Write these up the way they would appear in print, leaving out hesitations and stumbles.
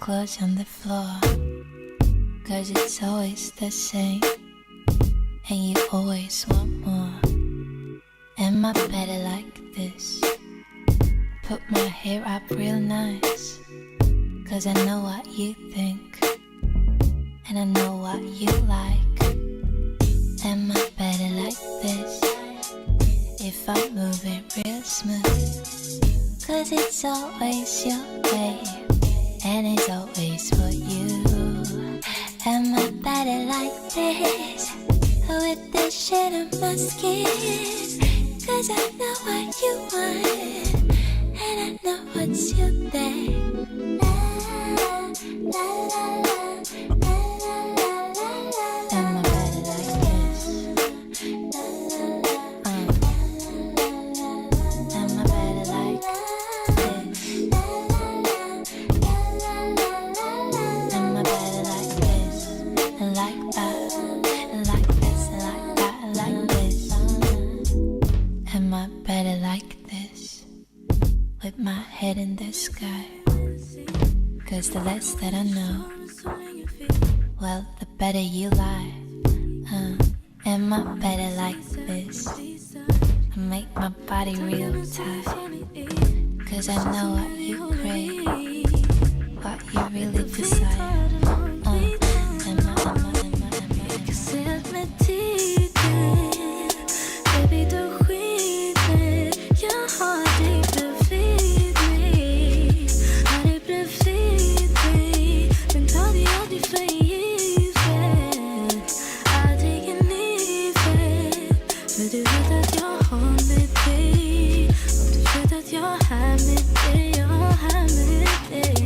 clothes on the floor, 'cause it's always the same, and you always want more. Am I better like this? Put my hair up real nice, 'cause I know what you think, and I know what you like. Am I better like this? If I move it real smooth, 'cause it's always your way, and it's always for you. Am I better like this? With this shit on my skin, 'cause I know what you want, and I know what's your thing. La, la, la, la, la, la, la, la, la. Am I better like this? La, la, la, am I better like this? La, la, la, la, la, la, la. Am I better like this? And like that? And like this? And like that? And like this? Am I better like this? With my head in the sky, 'cause the less that I know, well, the better you lie. Am I better like this? I make my body real tight, 'cause I know what you crave, what you really desire. Baby, du skiter, jag har dig bredvid mig. Har dig bredvid mig, men ta dig aldrig för givet. Aldrig i livet, för du vet att jag håller dig. Och du vet att jag är här med dig, jag är här med dig.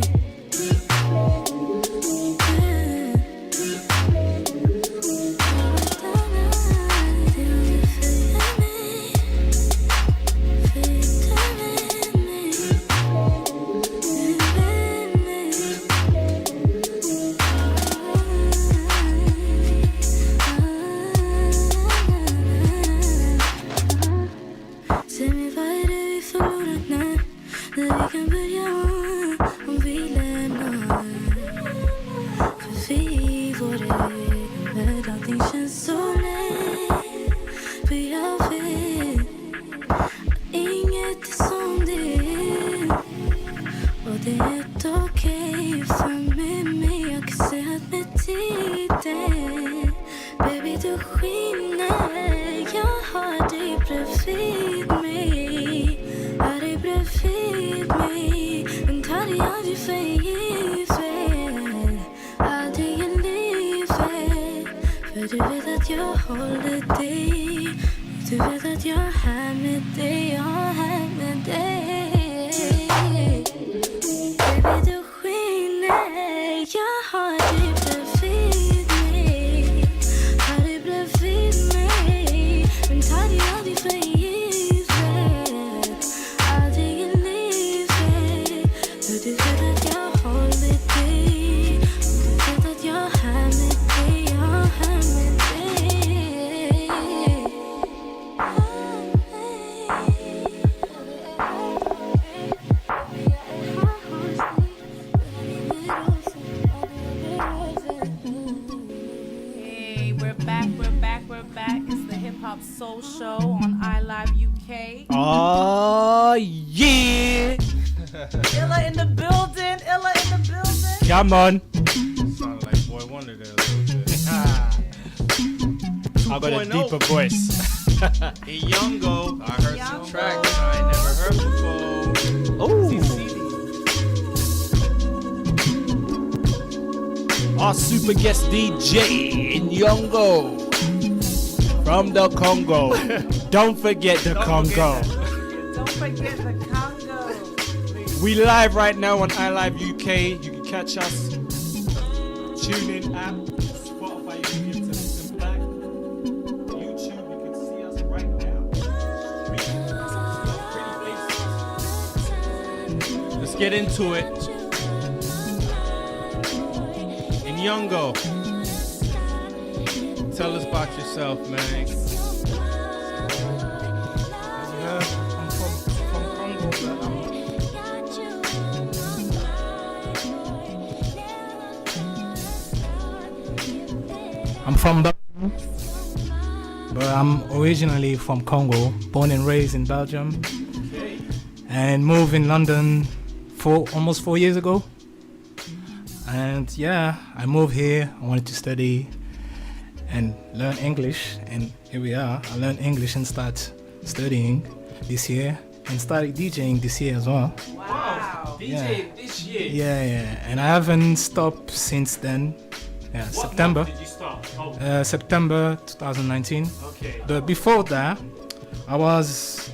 Du vet att jag håller dig. Du vet att jag är här med dig, jag är här med dig. Baby, du skiner, jag har dig bredvid mig. Har dig bredvid mig, men ta dig aldrig för givet. Aldrig i livet, för du vet att jag håller dig. Du vet att jag är här med dig, jag är här med dig. Soul Show on iLive UK. Oh yeah! Illa in the building, Illa in the building. Come on. Sound like Boy Wonder there a little bit. I got a deeper voice. INYONGO. I heard some tracks I ain't never heard before. Oh. Our super guest DJ INYONGO from the Congo. Don't forget the Congo. Don't forget the Congo. We live right now on iLive UK. You can catch us. Tune in app, Spotify, you can get to listen back. YouTube, you can see us right now. Let's get into it. INYONGO, tell us about yourself, man. I'm from Congo, but I'm from Belgium, but I'm originally from Congo, born and raised in Belgium, and moved in London almost 4 years ago. And yeah, I moved here. I wanted to study and learn English, and here we are. I learned English and start studying this year, and started DJing this year as well. Wow. DJ this year. Yeah, and I haven't stopped since then. Yeah, What September. month did you start? September 2019. Okay. But before that, I was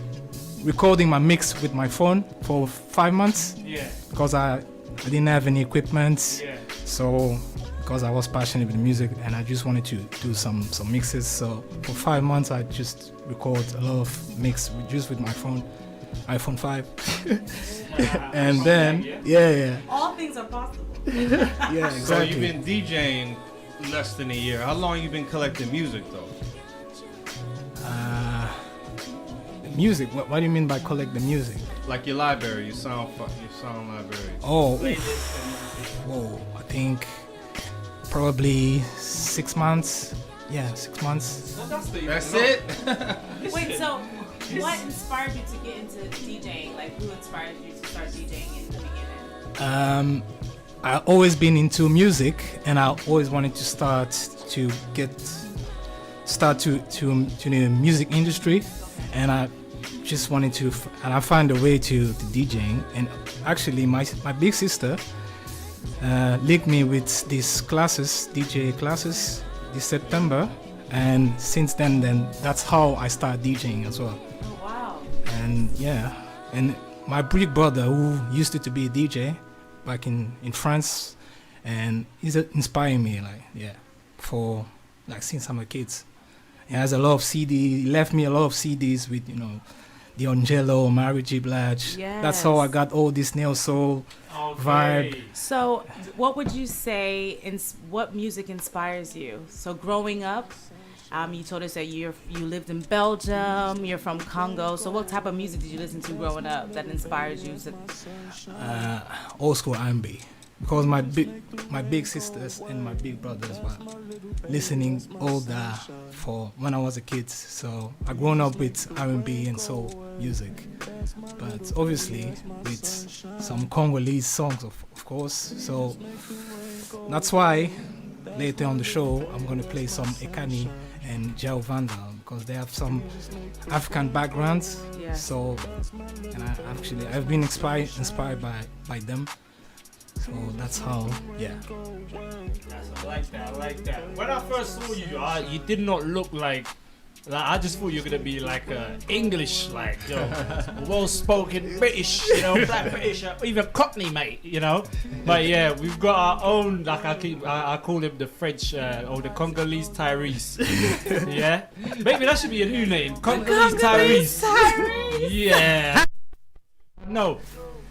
recording my mix with my phone for 5 months Yeah. because I didn't have any equipment. Yeah. So because I was passionate with music and I just wanted to do some mixes. So for 5 months I just record a lot of mix just with my phone, iPhone 5. And then yeah. All things are possible. Yeah, So exactly. you've been DJing less than a year. How long you been collecting music though? Music. What do you mean by collect the music? Like your library, your sound library. Oh, whoa! I think probably 6 months. Yeah, 6 months. That's it? Wait, so what inspired you to get into DJing? Like, who inspired you to start DJing in the beginning? I always been into music, and I always wanted to start to the music industry, and I just wanted to, and I found a way to DJing. And actually, my big sister linked me with these classes, DJ classes, this September, and since then that's how I started DJing as well. Oh, wow. And yeah, and my big brother who used to be a DJ back in France, and he's inspiring me for since I'm a kid. He has a lot of CD. He left me a lot of CDs with the Angelo, Mary J. Blige. Yes. That's how I got all this neo soul vibe. So, what would you say? What music inspires you? So, growing up, you told us that you lived in Belgium. You're from Congo. So, what type of music did you listen to growing up that inspires you? Old school R&B, because my big sisters and my big brothers were listening all that for when I was a kid. So I grown up with R&B and soul music, but obviously with some Congolese songs, of course. So that's why later on the show I'm gonna play some Ekani and Jao Vandal, because they have some African backgrounds. Yeah. So, and I've been inspired by them. So that's how, yeah. I like that. When I first saw you, you did not look like I just thought you were gonna be like English, well-spoken British, Black British, even Cockney, mate, But yeah, we've got our own, I call him the French or the Congolese Tyrese. Yeah, maybe that should be a new name, Congolese Tyrese. Yeah. No.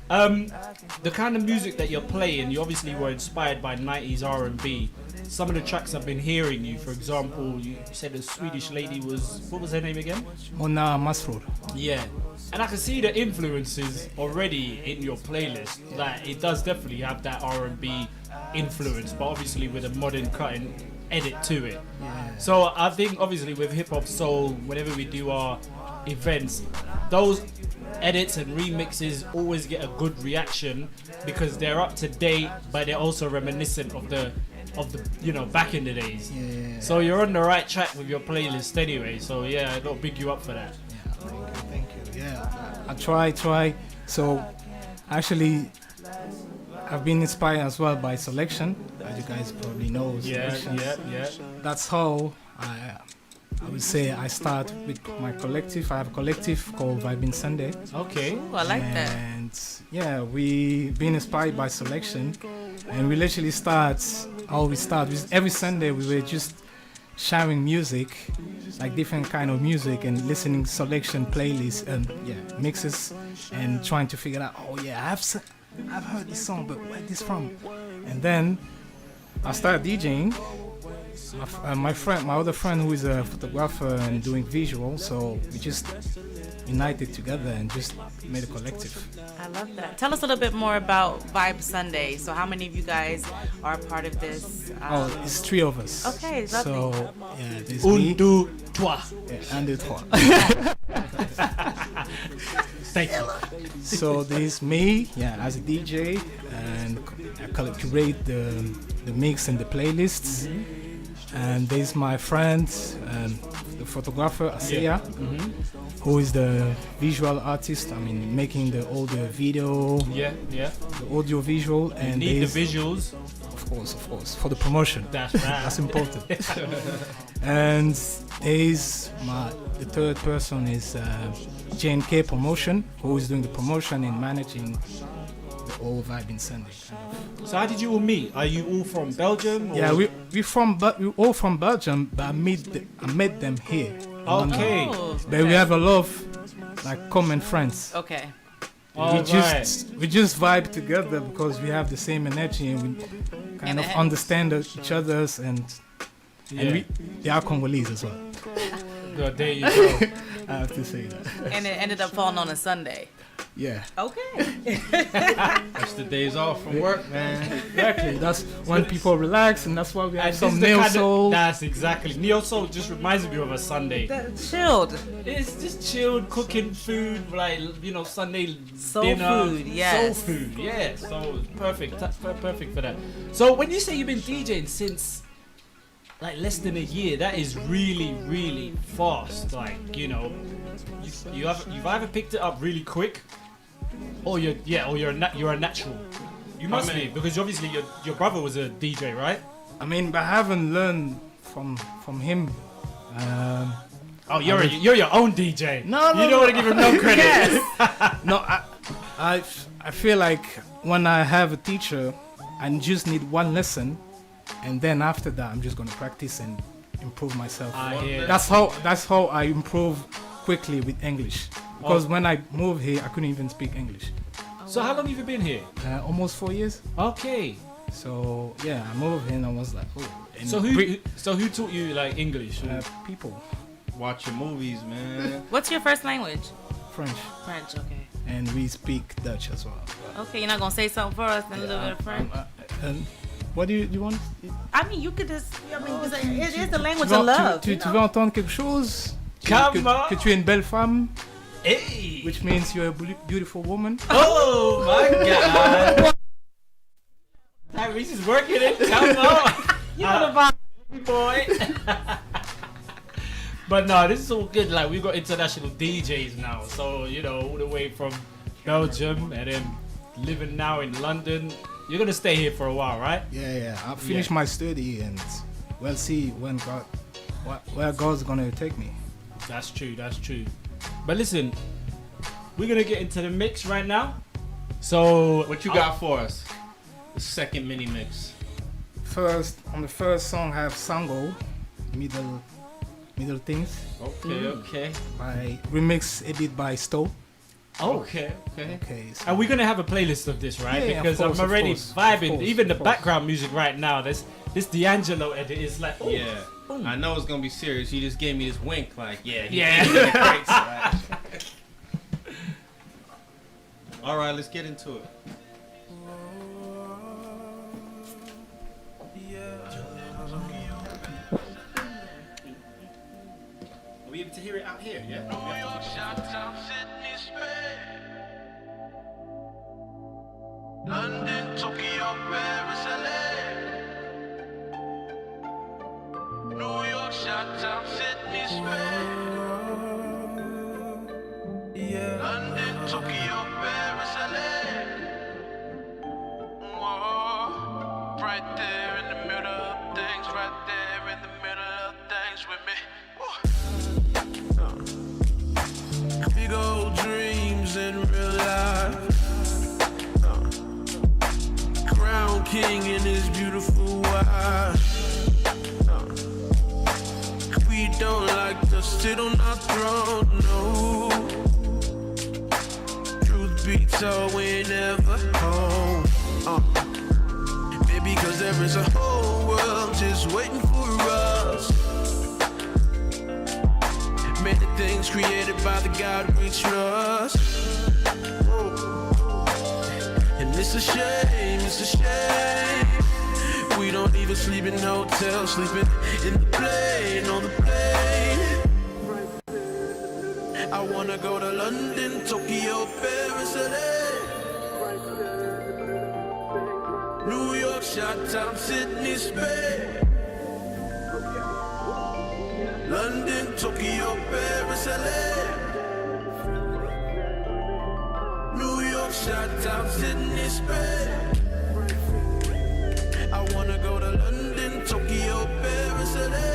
The kind of music that you're playing, you obviously were inspired by 90s R&B. Some of the tracks I've been hearing you, for example, you said the Swedish lady what was her name again? Mona Masrur. Yeah. And I can see the influences already in your playlist. Like, it does definitely have that R&B influence, but obviously with a modern cutting edit to it. Yeah. So I think obviously with hip hop soul, whenever we do our events, those edits and remixes always get a good reaction because they're up to date, but they're also reminiscent of the back in the days. Yeah. So you're on the right track with your playlist anyway. So yeah, I gotta big you up for that. Yeah, thank you. Yeah, I try. So actually, I've been inspired as well by Selection, as you guys probably know. Selection. Yeah. That's how I would say I start with my collective. I have a collective called Vibing Sunday. Okay. Ooh, I like that. And yeah, we've been inspired by Selection, and we literally start with every Sunday we were just sharing music, like different kind of music, and listening Selection playlists and mixes, and trying to figure out, I've heard this song, but where this from? And then I started DJing. My other friend who is a photographer and doing visual, so we just united together and just made a collective. I love that. Tell us a little bit more about Vibe Sunday. So how many of you guys are part of this? It's 3 of us. Okay, lovely. So yeah, there's Un, me. deux, trois. Yeah, un, deux, trois. Thank you. So there's me, as a DJ, and I curate the mix and the playlists. And there's my friend, the photographer, Aseya, who is the visual artist. I mean, making all the video, Yeah. the audio visual, and Need the there's- visuals. of course, for the promotion. That's right. That's important. And there's the third person is JNK Promotion, who is doing the promotion and managing the whole Vibe in Sunday. So how did you all meet? Are you all from Belgium? Or? Yeah, we all from Belgium, but I met them here. in London. Okay. Oh, But we have a lot of common friends. Okay. All We just vibe together because we have the same energy and we kind of understand each other's and they are Congolese as well. Good, there you go. I have to say that. And it ended up falling on a Sunday. Yeah, Okay. That's the days off from work, man. exactly. That's when people relax, and that's why we have And some this is the neo kind of- soul. That's exactly. Neo soul just reminds me of a Sunday. Chilled. It's just chilled, cooking food, like Sunday Soul dinner. food, yes. Soul food, yeah. So it's perfect, perfect for that. So when you say you've been DJing since like less than a year, that is really, really fast. Like you've either picked it up really quick, or you're a natural. You must be because obviously your brother was a DJ, right? I mean, but I haven't learned from him. Oh, you're your own DJ. No, you don't want to give him no credit. No, I feel like when I have a teacher, I just need one lesson, and then after that, I'm just gonna practice and improve myself. I hear. That's how I improve quickly with English. Because when I moved here, I couldn't even speak English. So how long have you been here? Almost 4 years. Okay. So yeah, I moved here and I was like, oh. And So who taught you like English? people, Watch your movies, man. What's your first language? French, French. Okay. and we speak Dutch as well. Okay, you're not gonna say something for us and a little bit of French. And what do you want? I mean, you could just. I mean, 'cause it is the language Tu of veux- love. Tu veux entendre quelque chose? Come on. Que tu es une belle femme, Hey! which means you're a beautiful woman. Oh my God! Tyrese is working it. Come on, You know the vibe. boy. But no, this is all good. Like we've got international DJs now, so all the way from Belgium and then living now in London. You're gonna stay here for a while, right? Yeah. I finished my study and we'll see where God's gonna take me. That's true. But listen, we're gonna get into the mix right now. So What you got for us? The second mini mix. On the first song, I have Sango, middle things, Okay. by remix edit by Stowe. Okay. Okay. So And we're gonna have a playlist of this, right? Yeah, of because course, I'm of already course, vibing. of course, Even the of course. background music right now, this D'Angelo edit is like, ooh, Yeah. ooh. I know it's gonna be serious. He just gave me this wink, like, yeah. Yeah. He's in the crates, right? All right, let's get into it. Are we able to hear it out here? Yeah. London, Tokyo, Paris, LA. New York, Chi-Town, Sydney, Spain. London, Tokyo, Paris, LA. Whoa. Right there in the middle of things, right there in the middle of things with me. Big old dreams in real life. Crown King and his beautiful wife. We don't like to sit on our throne, no. Truth be told, we ain't never home. Maybe cause there is a whole world just waiting for us. Many things created by the God we trust. And it's a shame, it's a shame. We don't even sleep in hotels, sleeping in the plane, on the plane. I wanna go to London, Tokyo, Paris, LA, New York, Chi-Town, Sydney, Spain. London, Tokyo, Paris, LA, New York, Chi-Town, Sydney, Spain. I wanna go to London, Tokyo, Paris, LA,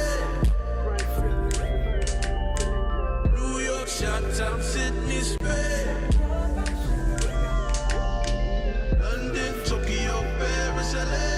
New York, Chi-Town, Sydney, Spain. London, Tokyo, Paris, LA.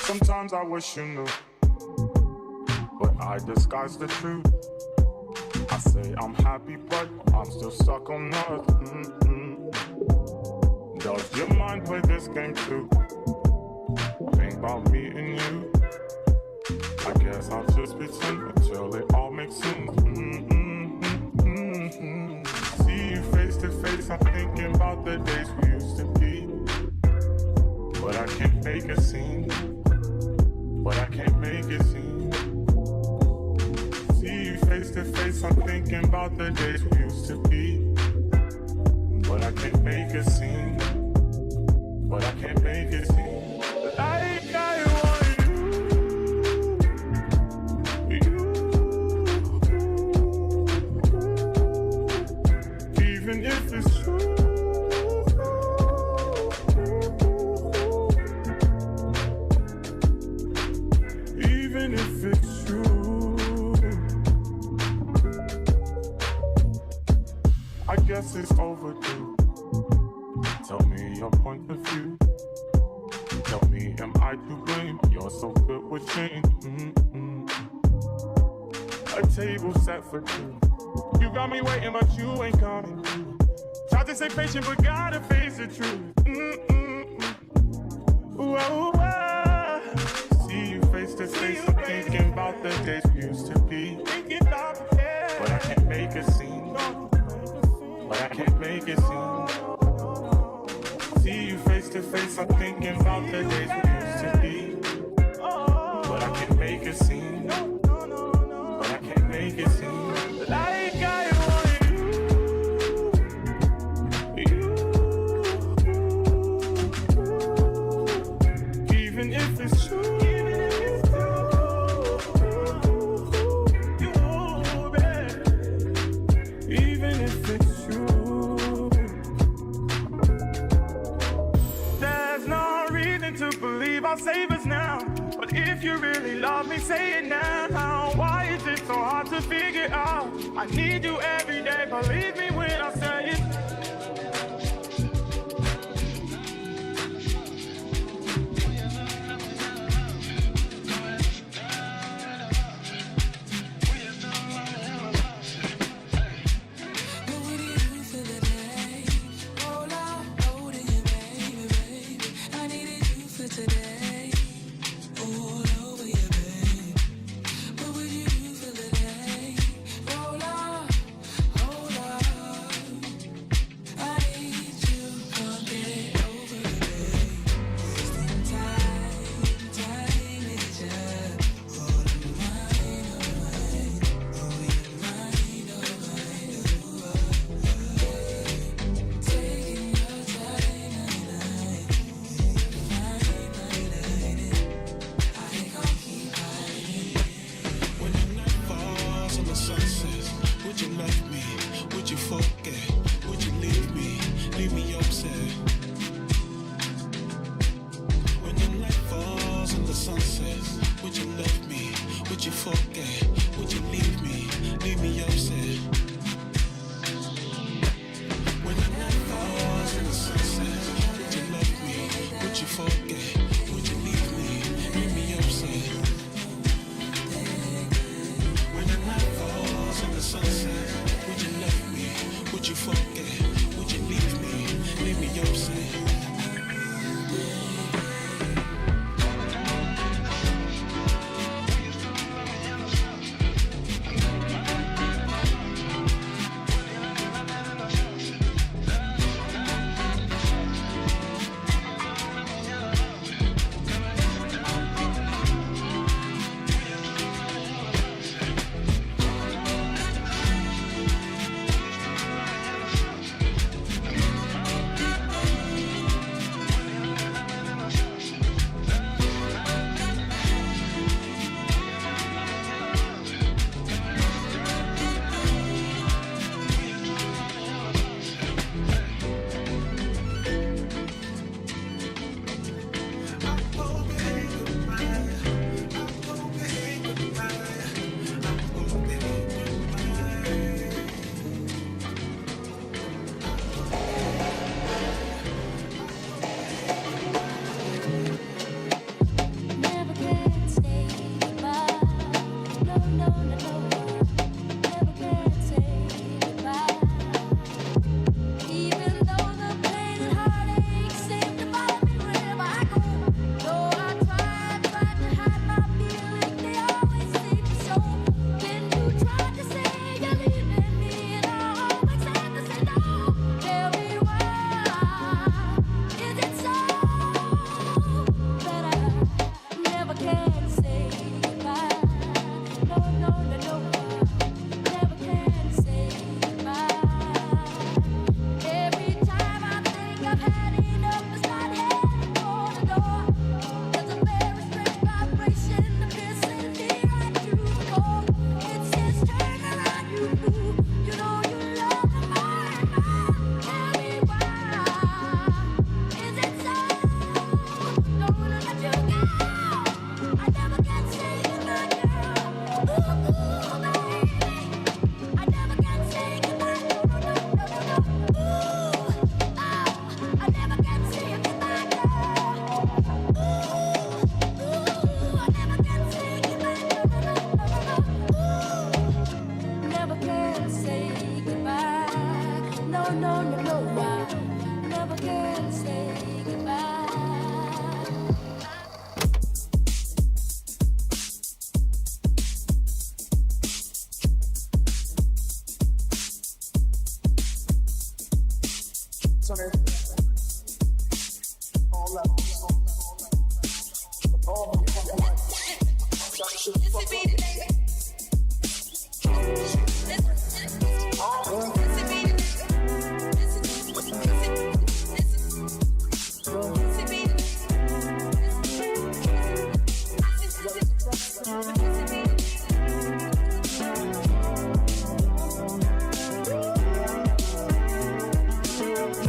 Sometimes I wish you knew, but I disguise the truth. I say I'm happy, but I'm still stuck on nothing. Does your mind play this game too? Think about me and you. I guess I'll just pretend until it all makes sense. See you face to face, I'm thinking about the days we used to be. But I can't make a scene. But I can't make it seem. See you face to face, I'm thinking about the days we used to be. But I can't make it seem. But I can't make it seem. Like I want you. Even if it's true. Even if it's true, I guess it's overdue. Tell me your point of view. Tell me, am I to blame? You're so good with change. A table set for two. You got me waiting, but you ain't coming. Tried to stay patient, but gotta face the truth. Whoa, whoa. See you face to face, I'm thinking about the days we used to be. But I can't make a scene. But I can't make it seem. See you face to face, I'm thinking about the days we used to be. But I can't make a scene. But I can't make it seem. Like I want you. Even if it's true. I'll save us now. But if you really love me, say it now. Why is it so hard to figure out? I need you every day, believe me when I say it.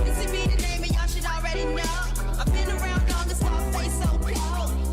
This be the name and y'all should already know. I've been around long as my face so cold.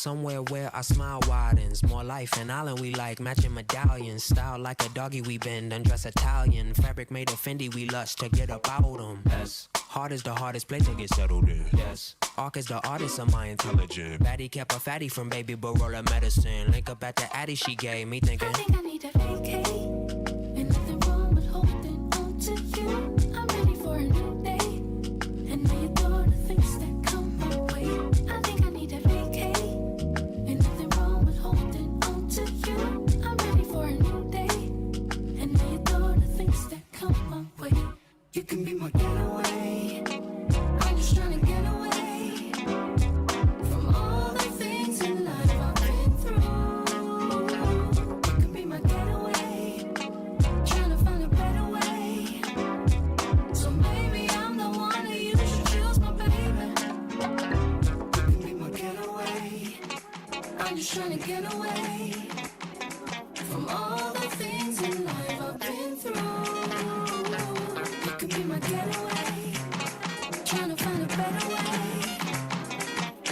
somewhere where our smile widens. More life in Island we like, matching medallions. Style like a doggy we bend, undress Italian. Fabric made of Fendi we lust to get about them. Yes. Heart is the hardest place to get settled in. Yes. Arc is the artist of my intelligence. Baddie kept a fatty from baby Barola medicine. Link up at the Addy she gave me thinking, I think I need a vacate. Ain't nothing wrong with holding on to you. I'm ready for a new day. And now you throw the things that come my way. I think I need a vacate. Ain't nothing wrong with holding on to you. I'm ready for a new day. And now you throw the things that come my way. You can be my getaway. I'm just trying to get away from all the things in life I've been through. You can be my getaway. Trying to find a better way. So maybe I'm the one that you should choose, my baby. You can be my getaway. I'm just trying to get away from all the things in life I've been through. You can be my getaway. Trying to find a better way.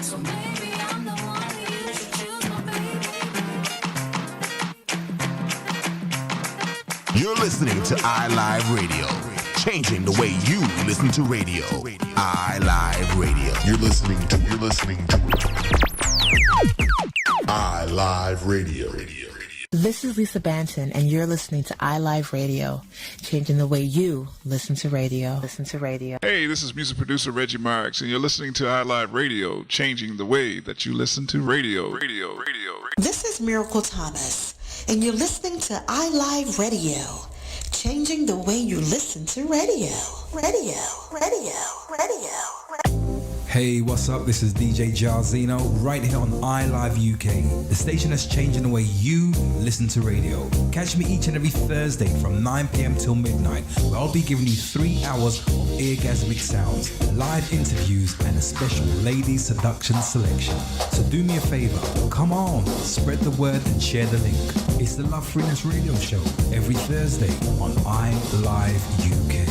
So maybe I'm the one that you should choose, my baby. You're listening to iLive Radio, changing the way you listen to radio. iLive Radio. You're listening to iLive Radio. This is Lisa Banton, and you're listening to iLive Radio, changing the way you listen to radio. Listen to radio. Hey, this is music producer Reggie Marks, and you're listening to iLive Radio, changing the way that you listen to radio. This is Miracle Thomas, and you're listening to iLive Radio, changing the way you listen to radio. Hey, what's up? This is DJ Jarzino right here on iLive UK, the station that's changing the way you listen to radio. Catch me each and every Thursday from 9 p.m. till midnight, where I'll be giving you 3 hours of orgasmic sounds, live interviews, and a special ladies seduction selection. So do me a favor, come on, spread the word and share the link. It's the Love Freeness Radio Show every Thursday on iLive UK.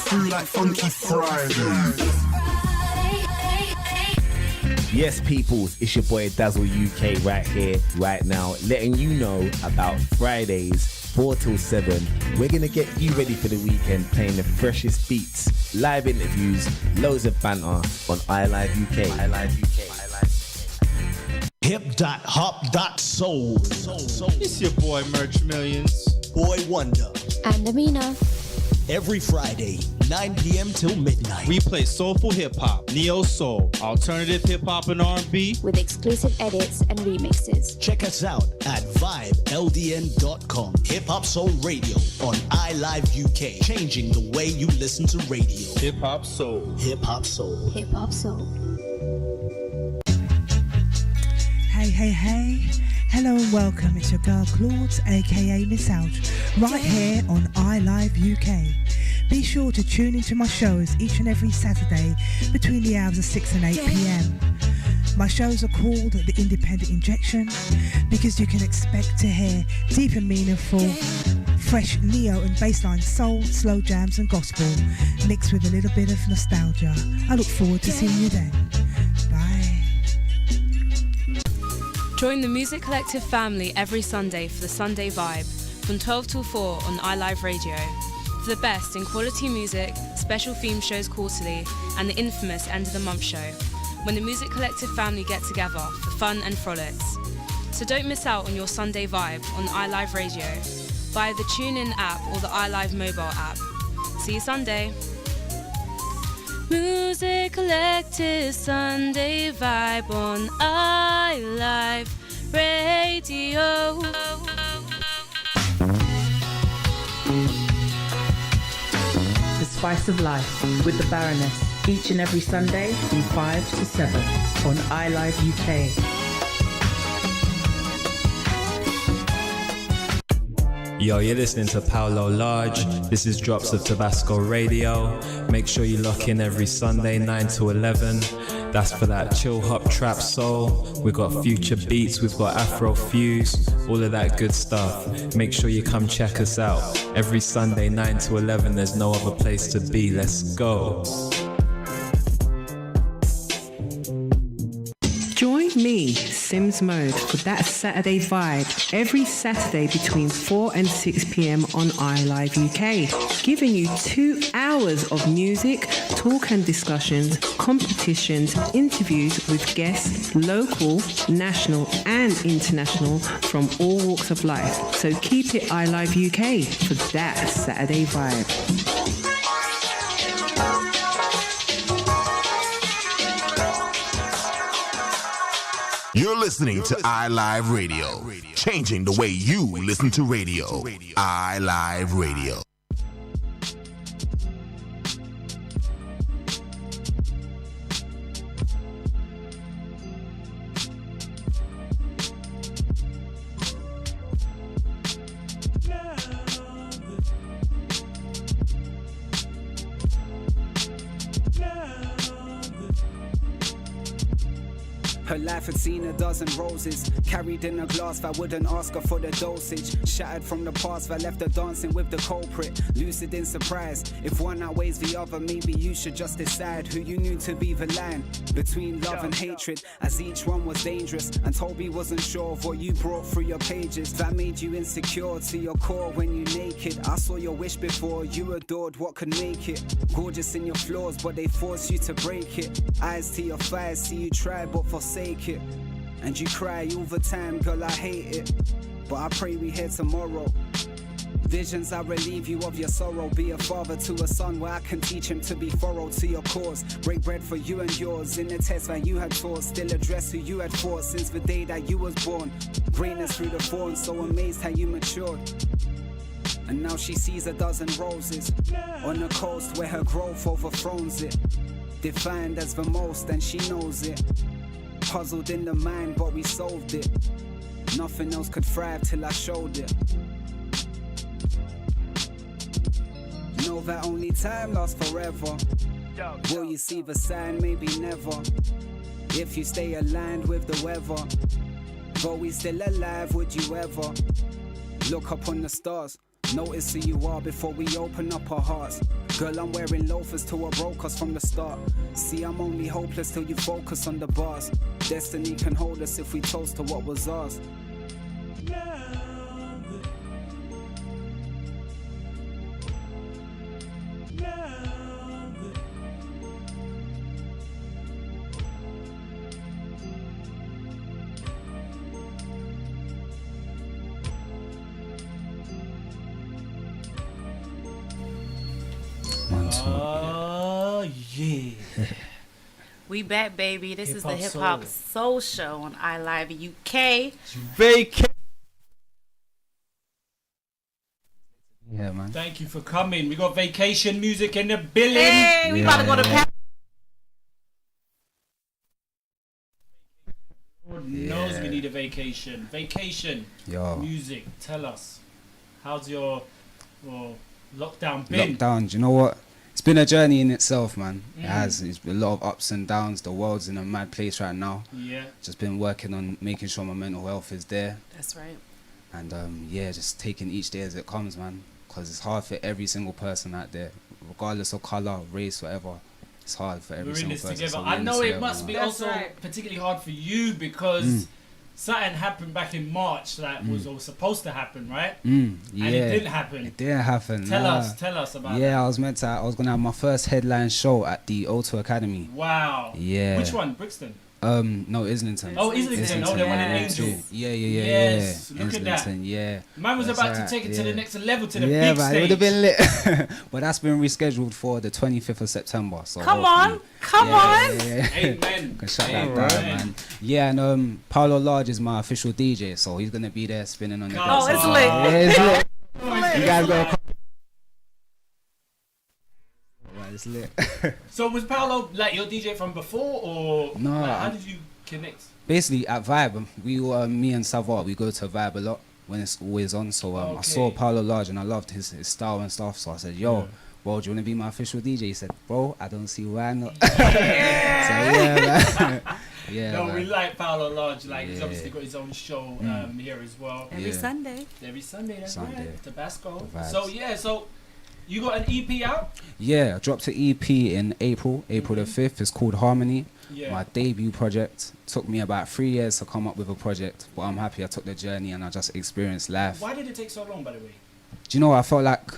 Through like Funky Friday. Yes, peoples, it's your boy Dazzle UK right here, right now, letting you know about Fridays, 4 till 7. We're going to get you ready for the weekend, playing the freshest beats, live interviews, loads of banter on iLive UK. Hip.hop.soul. It's your boy Merch Millions. Boy Wonder. And Amina. Every Friday, 9 p.m. till midnight. We play soulful hip-hop, neo-soul, alternative hip-hop and R&B. With exclusive edits and remixes. Check us out at vibeldn.com. Hip-hop soul radio on iLive UK. Changing the way you listen to radio. Hip-hop soul. Hip-hop soul. Hip-hop soul. Hey. Hello and welcome. It's your girl Claude, aka Miss Out, right here on iLive UK. Be sure to tune into my shows each and every Saturday between the hours of 6 and 8 p.m. My shows are called The Independent Injection because you can expect to hear deep and meaningful, fresh neo and bassline soul, slow jams and gospel mixed with a little bit of nostalgia. I look forward to seeing you then. Bye. Join the Music Collective family every Sunday for the Sunday Vibe from 12 till 4 on iLive Radio. For the best in quality music, special theme shows quarterly, and the infamous End of the Month show, when the Music Collective family get together for fun and frolics. So don't miss out on your Sunday Vibe on iLive Radio via the TuneIn app or the iLive mobile app. See you Sunday. Music Collective Sunday Vibe on iLive Radio. The Spice of Life with the Baroness, each and every Sunday from 5 to 7 on iLive UK. Yo, you're listening to Paolo Large. This is Drops of Tabasco Radio. Make sure you lock in every Sunday, 9 to 11. That's for that chill hop trap soul. We've got future beats, we've got Afro fuse, all of that good stuff. Make sure you come check us out. Every Sunday 9 to 11, there's no other place to be. Let's go. Join me, Sims Mode, for that Saturday vibe every Saturday between 4 and 6 p.m. on iLive UK, giving you 2 hours of music, talk and discussions, competitions, interviews with guests, local, national and international from all walks of life. So keep it iLive UK for that Saturday vibe. You're listening to iLive Radio, changing the way you listen to radio. iLive Radio. Her life had seen a dozen roses, carried in a glass that wouldn't ask her for the dosage. Shattered from the past that left her dancing with the culprit, lucid in surprise. If one outweighs the other, maybe you should just decide who you knew to be the line between love and hatred, as each one was dangerous. And Toby wasn't sure of what you brought through your pages. That made you insecure to your core when you naked. I saw your wish before, you adored what could make it. Gorgeous in your flaws, but they force you to break it. Eyes to your thighs, see you try but forsake it. And you cry all the time, girl, I hate it. But I pray we hear tomorrow. Visions I relieve you of your sorrow. Be a father to a son where I can teach him to be thorough to your cause. Break bread for you and yours in the test that you had taught. Still address who you had fought since the day that you was born. Greatness through the thorns, so amazed how you matured. And now she sees a dozen roses on the coast where her growth overthrows it. Defined as the most and she knows it. Puzzled in the mind but we solved it. Nothing else could thrive till I showed it. Know that only time lasts forever. Will you see the sign? Maybe never. If you stay aligned with the weather. But we still alive, would you ever look up on the stars? Notice who you are before we open up our hearts. Girl, I'm wearing loafers till what broke us from the start. See, I'm only hopeless till you focus on the bars. Destiny can hold us if we toast to what was ours. Oh, yeah. We back, baby. This is the Hip Hip Hop Hop Soul Show on iLive UK. Vacation. Yeah, man. Thank you for coming. We got vacation music in the building. Hey, we about to go to Paris. Lord knows we need a vacation. Vacation music. Tell us, how's your lockdown been? Lockdown, do you know what? It's been a journey in itself, man. It has. It's been a lot of ups and downs. The world's in a mad place right now. Yeah. Just been working on making sure my mental health is there. That's right. And just taking each day as it comes, man. Because it's hard for every single person out there, regardless of color, race, whatever. It's hard for every single person. We're in this So together. I know it must be That's also right. particularly hard for you because something happened back in March that was all supposed to happen, right? Yeah. And it didn't happen. It didn't happen. Tell us about that. Yeah, I was gonna have my first headline show at the O2 Academy. Wow. Yeah. Which one? Brixton? No, Islington. Oh, Islington. Oh, the one in Angel. Yeah. Yes, look at that. Islington, yeah. Man was That's about to right, take it to the next level, to the yeah, big man, stage. it would have been lit. But that's been rescheduled for the 25th of September. So Come on. Yeah. Amen. Can shut that down, man. Yeah, and Paolo Large is my official DJ, so he's gonna be there spinning on the Oh, decks. it's lit. Yeah, it's lit. You guys go. It's lit. So was Paolo like your DJ from before, or No, like, how did you connect? Basically at Vibe, me and Savar, we go to Vibe a lot when it's always on. So I saw Paolo Large and I loved his style and stuff. So I said, yo, bro, do you want to be my official DJ? He said, bro, I don't see why not. So yeah, man. Yeah, no, man. we like Paolo Lodge. Like he's Yeah. obviously got his own show here as well. Every Sunday. Every Sunday, that's Sunday. right. Tabasco. The vibes. So yeah, so you got an EP out? Yeah, I dropped an EP in April the 5th. It's called Harmony. Yeah. My debut project. Took me about 3 years to come up with a project, but I'm happy I took the journey and I just experienced life. Why did it take so long, by the way? Do you know, I felt like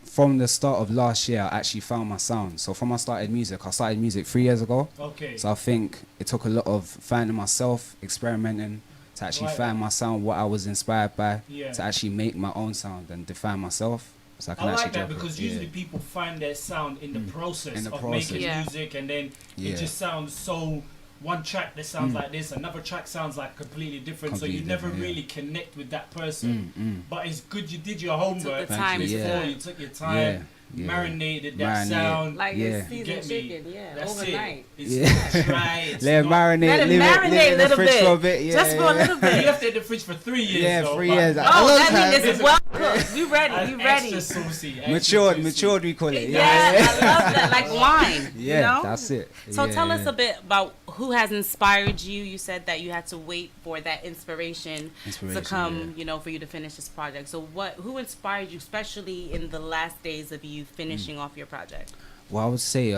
from the start of last year, I actually found my sound. So from I started music 3 years ago. Okay. So I think it took a lot of finding myself, experimenting, to actually Right. find my sound, what I was inspired by, Yeah. to actually make my own sound and define myself. So I can I actually like that drop it. because Yeah. usually people find their sound in the process In the of process. making Yeah. music, and then Yeah. it just sounds so. One track that sounds Mm. like this, another track sounds like completely different. so you Completely never different, yeah. really connect with that person. Mm. But it's good you did your homework. the time before. to- You took your time, Yeah. marinated that Marinate. sound. Like it's You seasoned get me? chicken, yeah, That's overnight. It. It's Yeah. dry. It's Let it not- marinate. Let it leave marinate leave a in the little fridge bit. for a bit. Yeah, Just for a little bit. You left it in the fridge for 3 years. Yeah, though, 3 but- years. Oh, that means it's well cooked. You ready? You ready? Extra saucy. extra Matured, we call it. Yeah, I love that. Like wine. Yeah, you know? that's it. So Yeah, tell us yeah. a bit about who has inspired you. You said that you had to wait for that inspiration to come, you know, for you to finish this project. So who inspired you, especially in the last days of you finishing off your project? Well, I would say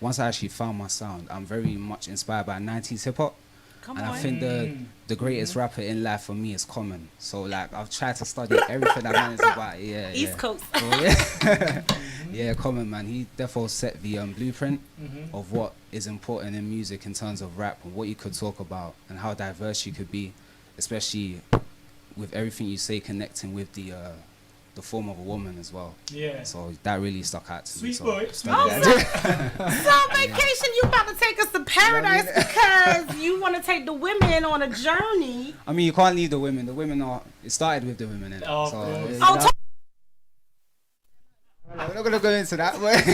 once I actually found my sound, I'm very much inspired by 90s hip hop. Come and on. I think the greatest rapper in life for me is Common. So like I've tried to study everything that man is about. Yeah, East yeah. Coast. So, yeah. Yeah, Common, man. He therefore set the blueprint of what is important in music in terms of rap and what you could talk about and how diverse you could be, especially with everything you say connecting with the form of a woman as well. Yeah. So that really stuck out to me. Sweet So boy. studied Oh, that. So vacation, you about to take us to paradise because you want to take the women on a journey. I mean, you can't leave the women. The women are. It started with the women. Innit? Oh, so, of course. Oh, we're not gonna go into that. But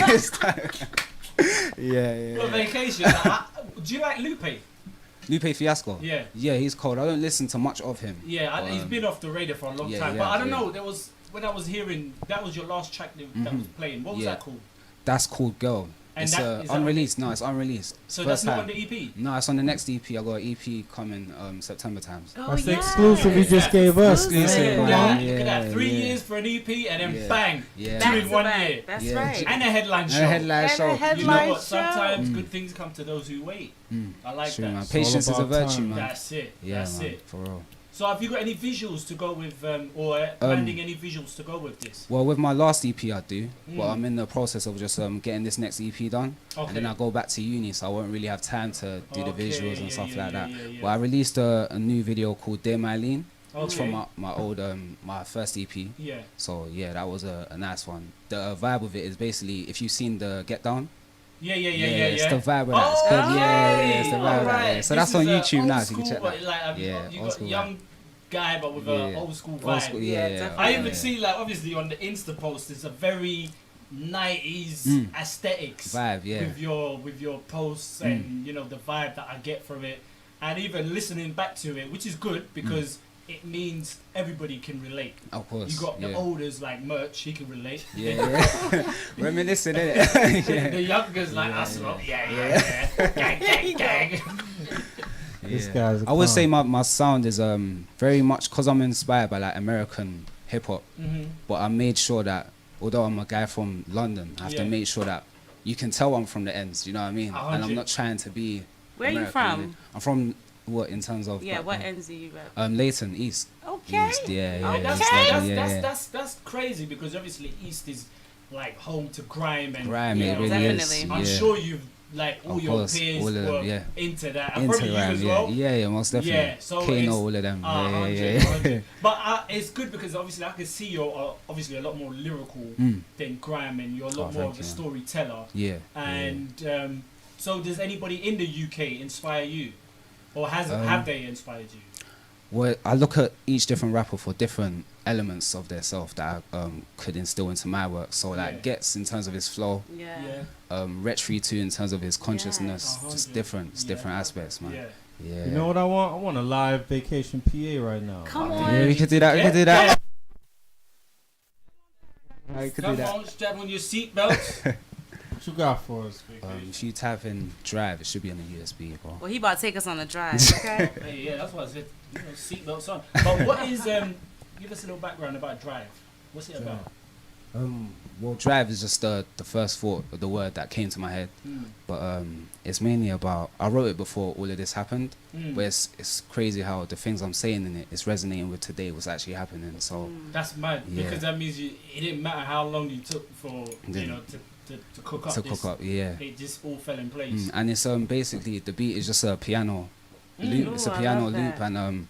yeah. Well, vacation. Do you like Lupe? Lupe Fiasco. Yeah. Yeah, he's cold. I don't listen to much of him. Yeah, but, he's been off the radar for a long yeah, time. yeah, But I don't yeah. know. There was when I was hearing that was your last track that was playing. What was Yeah. that called? That's called Girl. And It's that- is that unreleased. No, it's unreleased. So First that's not time. on the EP. No, it's on the next EP. I got an EP coming September times. Oh, That's the yeah. exclusive you just gave us. Exclusive. Look at that. Look at Yeah, that. 3 yeah. years for an EP and then Yeah. bang. Yeah. Two Back in to 1 back. year. That's Yeah. right. And a headline show. And a headline show. You know headline what? show. Sometimes good things come to those who wait. I like True, that. man. So Patience is a about virtue, time. man. That's it. Yeah, That's man. it. For real. So have you got any visuals to go with, or planning any visuals to go with this? Well, with my last EP, I do, but Mm. I'm in the process of just getting this next EP done, Okay. and then I go back to uni, so I won't really have time to do the Okay, visuals and yeah, stuff yeah, like that. yeah, yeah, yeah. But I released a new video called Dear Mylene. It's Okay. from my old my first EP. Yeah. So yeah, that was a nice one. The vibe of it is basically if you've seen the Get Down. Yeah. It's the vibe of that. It's Oh, called, yeah, it's the vibe of that. alright. Yeah. So This that's on is a YouTube old now, so you can school, check that. but like, Yeah, you old got school young guy, but with Yeah. a old school vibe. Old school, yeah. I even see like obviously on the Insta post, it's a very 90s aesthetics Vibe, yeah. with your posts and you know the vibe that I get from it, and even listening back to it, which is good because it means everybody can relate. Of course. You got the yeah. olders like Merch, he can relate. Yeah. Reminiscing, innit? Yeah. The youngers like Yeah, us, yeah. well, gang, gang. This Yeah. guy's a I would say clown. my sound is very much because I'm inspired by like American hip hop, but I made sure that although I'm a guy from London, I have to Yeah. make sure that you can tell I'm from the ends. You know what I mean? And 100. I'm not trying to be. Where are you American, from? I'm from what in terms of Yeah, what background? ends do you rep? Leighton East. Okay. East, yeah, yeah. That's, East that's, London, that's, yeah, that's, that's crazy because obviously East is like home to grime and Grime, you it know, really is. Definitely. I'm yeah. sure you've like all Of your course, peers all of them, were yeah. into that and Into probably you rhyme, as yeah. well. Yeah, most definitely. Yeah, so Kano, it's- all of them. Yeah, 100, yeah, yeah. 100. But it's good because obviously I can see you're obviously a lot more lyrical than grime and you're a lot more thank of a you. storyteller. Yeah. And so does anybody in the UK inspire you? Or have they inspired you? Well, I look at each different rapper for different elements of their self that I could instill into my work. So like Yeah. Gets in terms of his flow, Yeah. Retry too in terms of his consciousness, 100. just different, it's different aspects, man. Yeah. Yeah. You know what I want? I want a live vacation PA right now. Come Yeah, on. we could do that. We could do that. I could do Come that. on, strap on your seatbelts. What you got for us, big If you type in drive, it should be on the USB, bro. Well, he about to take us on a drive, okay? Hey, yeah, that's what I said. You know, seatbelts on. But what is give us a little background about Drive. What's it about? Well, drive is just the first thought of the word that came to my head. But it's mainly about, I wrote it before all of this happened, but it's crazy how the things I'm saying in it is resonating with today, what's actually happening. So That's mad, yeah. because that means it didn't matter how long you took for, you know, to cook up. Yeah. It just all fell in place. And it's basically the beat is just a piano loop. It's a Ooh, I piano love loop, that. and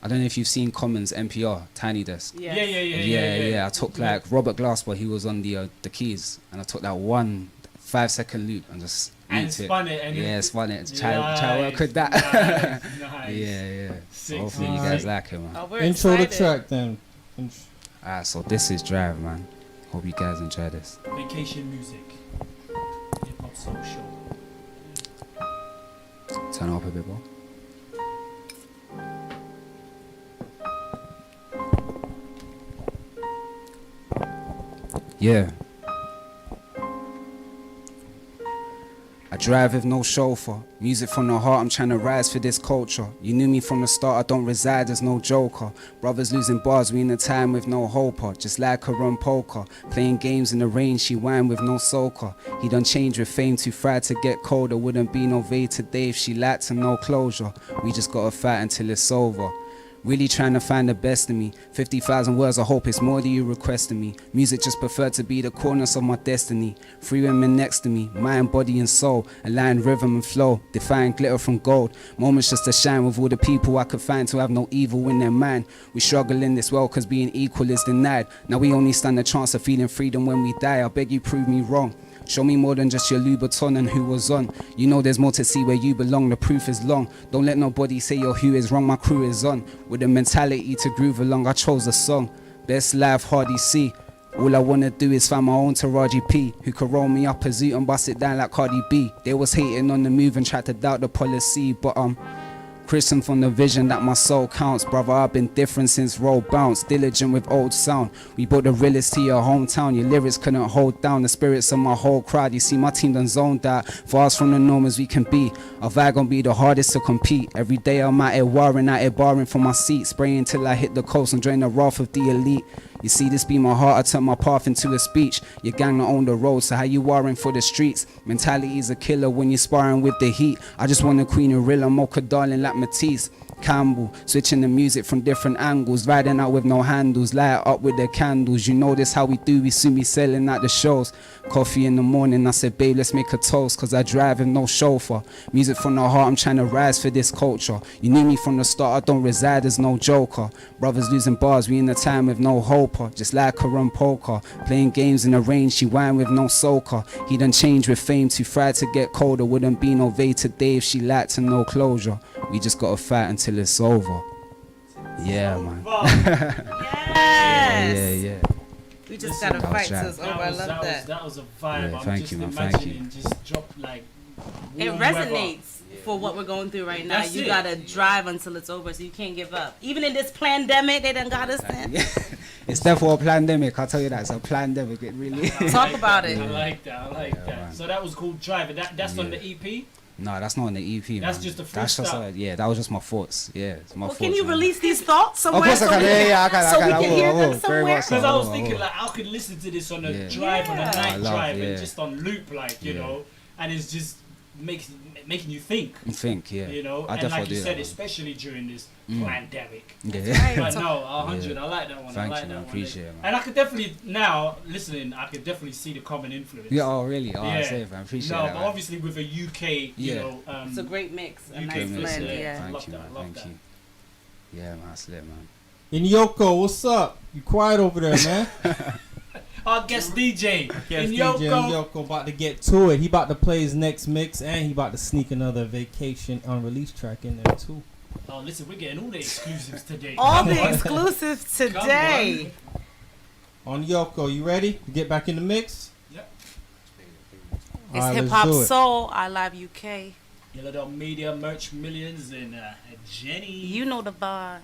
I don't know if you've seen Common's NPR Tiny Desk. Yes. Yeah. I took like Robert Glasper, he was on the keys, and I took that 1 5-second loop and just And looped spun it. And spun it. Try work with that. Nice. Yeah. Sick. Hopefully you guys like it, man. Oh, we're Intro the excited. track then. Alright, so this is Drive, man. Hope you guys enjoy this. Vacation music. Hip hop soul show. Turn it up a bit, bro. Yeah. I drive with no chauffeur. Music from the heart, I'm trying to rise for this culture. You knew me from the start, I don't reside as no joker. Brothers losing bars, we in a time with no hoper. Just like her on poker. Playing games in the rain, she wine with no soaker. He done changed with fame, too fried to get colder. Wouldn't be no Vay today if she lacked to no closure. We just gotta fight until it's over. Really trying to find the best in me. 50,000 words, I hope it's more than you requested me. Music just preferred to be the corners of my destiny. 3 women next to me, mind, body and soul. Aligned rhythm and flow, defying glitter from gold. Moments just to shine with all the people I could find to have no evil in their mind. We struggle in this world cause being equal is denied. Now we only stand a chance of feeling freedom when we die. I beg you prove me wrong. Show me more than just your Louboutin and who was on. You know there's more to see where you belong, the proof is long. Don't let nobody say your who is wrong, my crew is on. With a mentality to groove along, I chose a song. Best life, Hardy C. All I wanna do is find my own Taraji P, who could roll me up a zoot and bust it down like Cardi B. They was hating on the move and tried to doubt the policy, but Christian from the vision that my soul counts. Brother, I've been different since roll bounce. Diligent with old sound. We brought the realest to your hometown. Your lyrics couldn't hold down the spirits of my whole crowd. You see my team done zoned out. Far as from the norm as we can be. Our vibe gon' be the hardest to compete. Every day I'm out here warring, out here barring for my seat. Spraying till I hit the coast and drain the wrath of the elite. You see this be my heart, I turn my path into a speech. Your gang not on the road, so how you warring for the streets? Mentality's a killer when you're sparring with the heat. I just want a queen of real, mocha darling like Matisse Campbell, switching the music from different angles, riding out with no handles, light up with the candles. You know this how we do, we soon be selling out the shows. Coffee in the morning, I said babe let's make a toast, cause I drive with no chauffeur. Music from the heart, I'm trying to rise for this culture. You knew me from the start, I don't reside as no joker. Brothers losing bars, we in a time with no hoper. Just like her on poker, playing games in the rain, she wine with no soaker. He done changed with fame, too fried to get colder. Wouldn't be no Vay today if she lacked to no closure. We just gotta fight until it's over. Yeah, man. Yes. Yeah. We just gotta fight till it's over. I love that. That was a vibe. Yeah, I'm thank just you, man. imagining Thank you. just drop like. It warm resonates for what we're going through right now. That's You it. gotta drive until it's over, so you can't give up. Even in this pandemic, they done got us in. It's definitely a pandemic, I'll tell you that. It's a pandemic, it really Talk about it. I like that. I like that. man. So that was called Drive. That's on Yeah. the EP. No, that's not on the EP, That's man. just a That's just freestyle. yeah, that was just my thoughts. Yeah, it's my Well, thoughts. can you man. release these thoughts somewhere? Of course I so can. we Yeah, I can. So I we can. can hear I will. them Very somewhere. much so. Because I was will, thinking will. like I could listen to this on a Yeah. drive, on a Yeah. night I love, drive, yeah. and just on loop, like you Yeah. know, and it's just making you think. Think, yeah. You know, I and definitely like you do said, that, man. especially during this Mm. pandemic. Yeah. But no, 100. Yeah. I like that one. Thank I like you, that man. one. Appreciate it, man. And I could definitely now listening, I could definitely see the common influence. Yeah, oh really? Oh, I say, man. Appreciate no, that. but man. obviously with a UK, you Yeah. know, It's a great mix, a UK nice mix, blend. yeah. Yeah. Thank Love you, that, man. love Thank that. you. Yeah, man. That's lit, man. Inyoko, what's up? You quiet over there, man? Our guest DJ, Guest Inyoko. DJ Inyoko about to get to it. He about to play his next mix, and he about to sneak another Vacation unreleased track in there too. Oh, listen, we're getting all the exclusives today. All Come the on. exclusives Come today. On Yoko, you ready to get back in the mix? Yep. It's Alright, Hip let's Hop do it. Soul, I Live UK. Yellow Dot Media, Merch Millions, and Jenny. You know the vibe.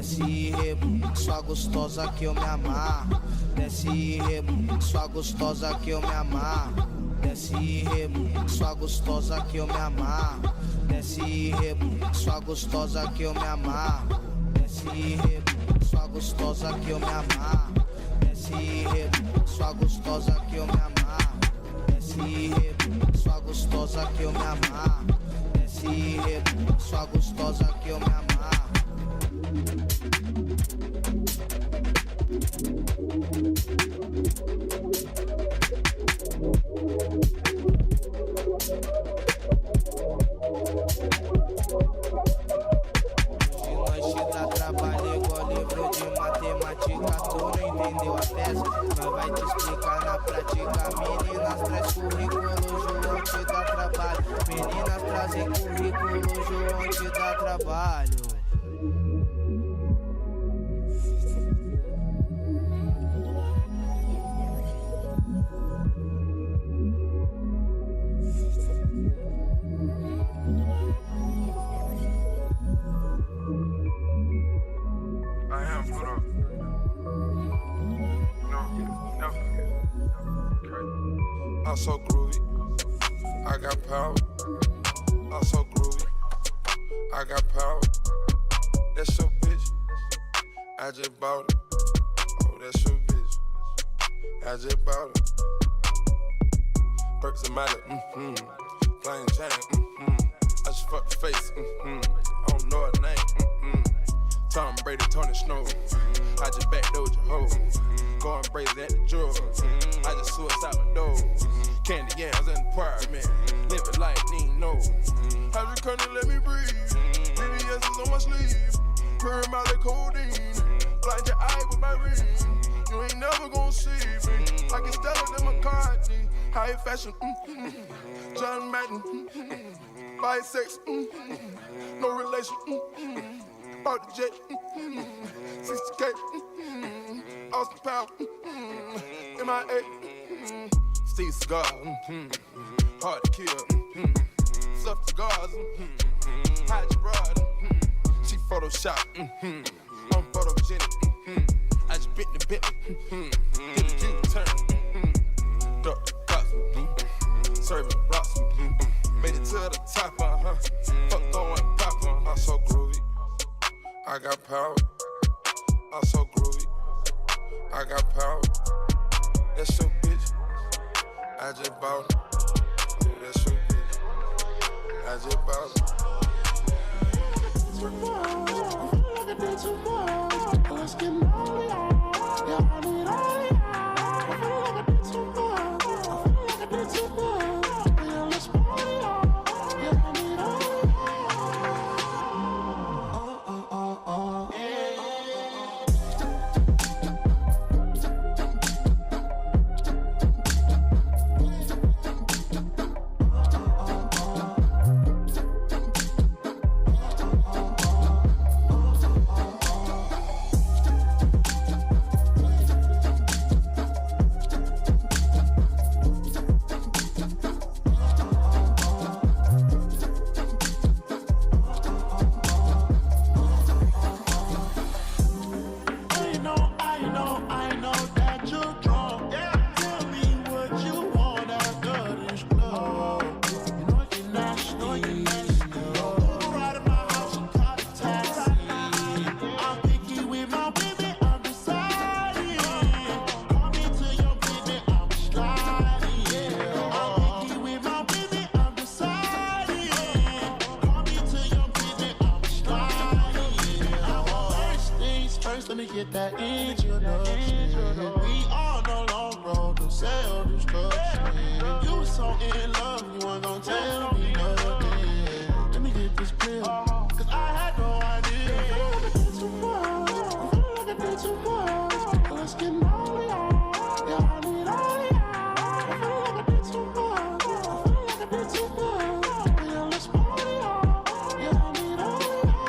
Desce e rebola, sua gostosa que eu me amarro. Desce e rebola, sua gostosa que eu me amarro. Desce e rebola, sua gostosa que eu me amarro. Desce e rebola, sua gostosa que eu me amarro. Desce e rebola, sua gostosa que eu me amarro. Desce e rebola, sua gostosa que eu me amarro. Desce e rebola, sua gostosa que eu me amarro. Desce e rebola, sua gostosa que eu me amarro. I'm so groovy, I got power. I'm so groovy, I got power. That's your bitch, I just bought it. Oh, that's your bitch, I just bought it. Perks and Miley, plain Jane, I just fucked the face, I don't know her name, Tom Brady, Tony Snow, I just backdoored your hoe, going crazy at the drug, I just suicide my door, candy yams in the apartment, living like Nino, I just couldn't let me breathe, BBS is on my sleeve, purring my like codeine, blind your eye with my ring, you ain't never gonna see me, like it's Stella than McCartney, high fashion, John Madden, bisex, no relation, bought the jet, 60K, Austin Power, MIA, Steve Cigar, hard to kill, stuffed cigars, hide your broad, she Photoshop, I'm photogenic, I just bit the Bentley, did a U-turn, duck the cops, serving rocks, made it to the top, fuck throwing pop, I'm so groovy, I got power, I'm so groovy, I got power, that's your bitch, I just bought it, oh, that's your bitch, I just bought it. Too much, I feel like I did too much, let's get money out, yeah, I need all the out, I feel like I did too much, I feel like I did too much, yeah, let's party out, yeah, I need all the get that introduction. We on a long road to self-destruction. You was so in love, you weren't gonna tell me nothing. Let me get this pill, cause I had no idea. I feel like I did too much, I feel like I did too much. Let's get money out, yeah, I need all the out. I feel like I did too much, I feel like I did too much. Yeah, let's party out, yeah, I need all the out.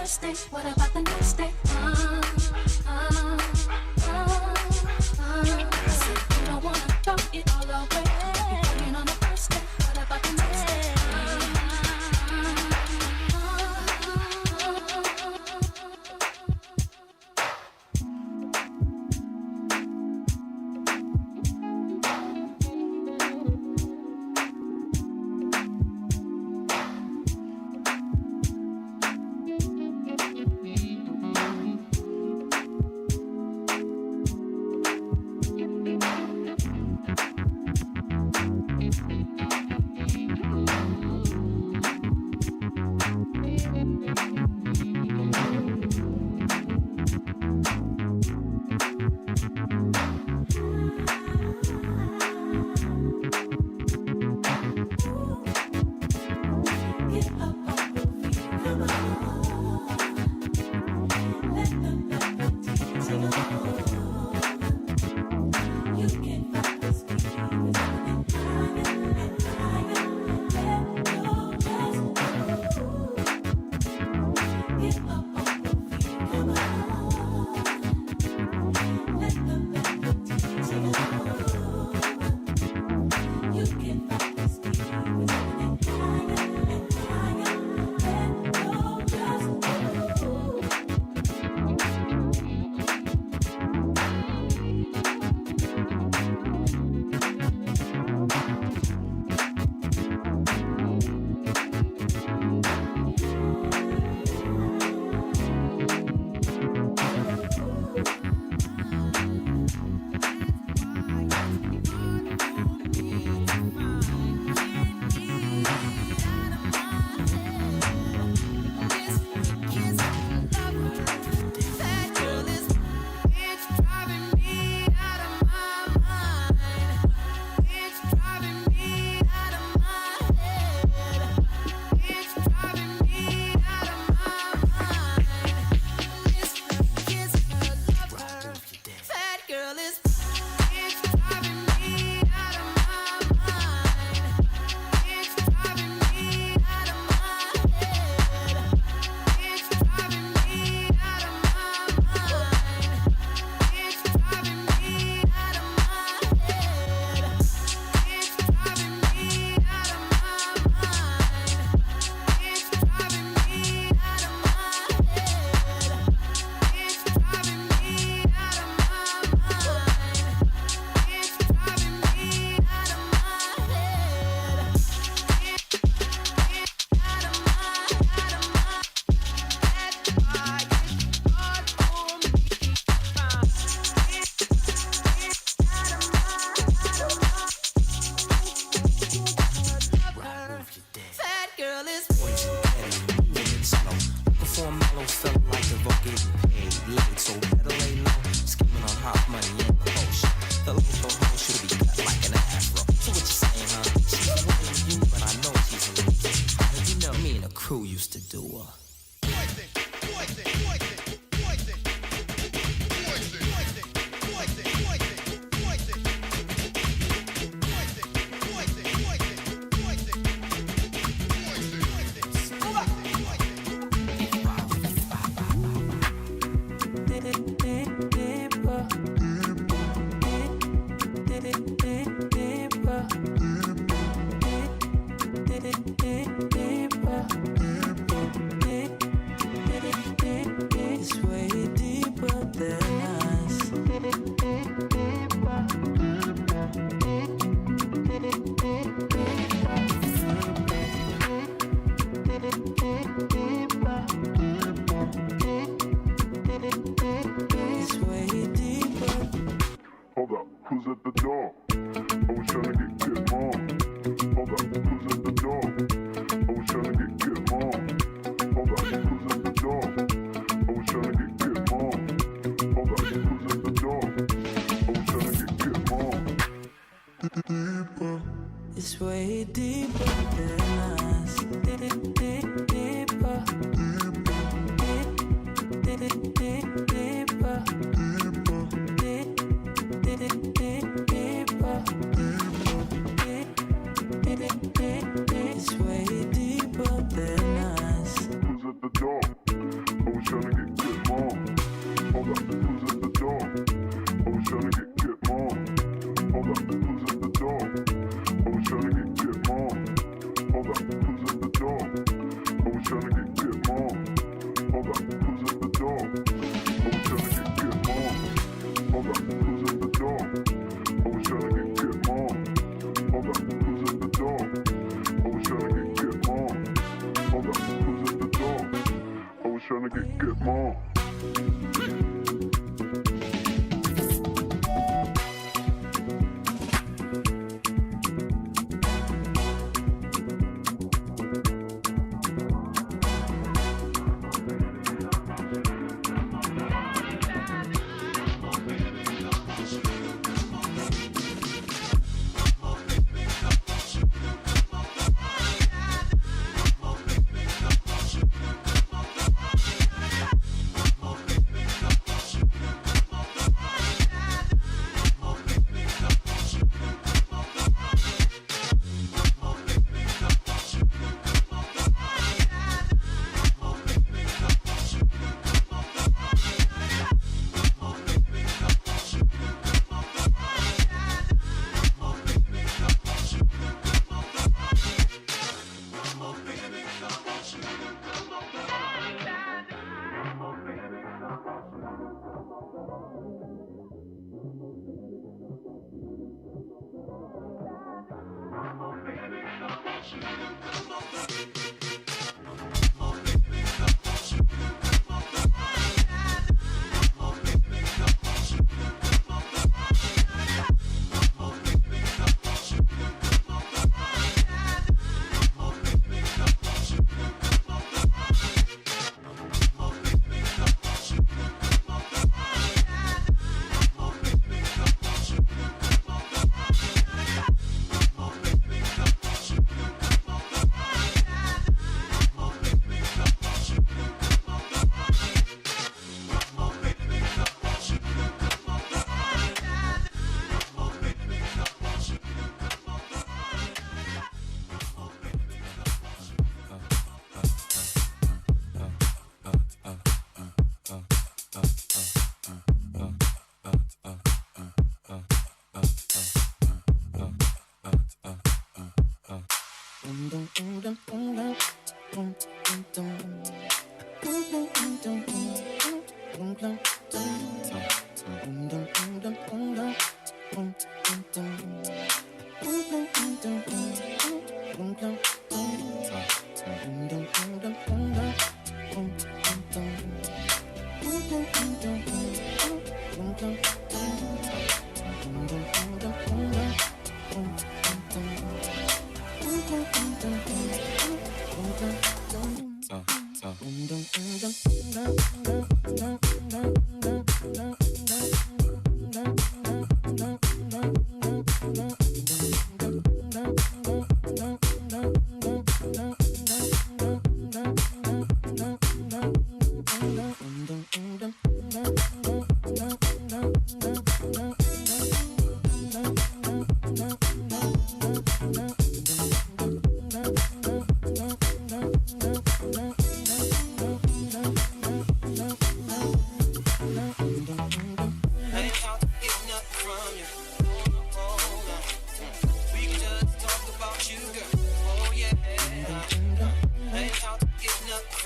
first day? What about the next day? I said you don't wanna throw it all away. You're playing on the first day. What about the next day? It's way deeper than us. Deeper. Deeper.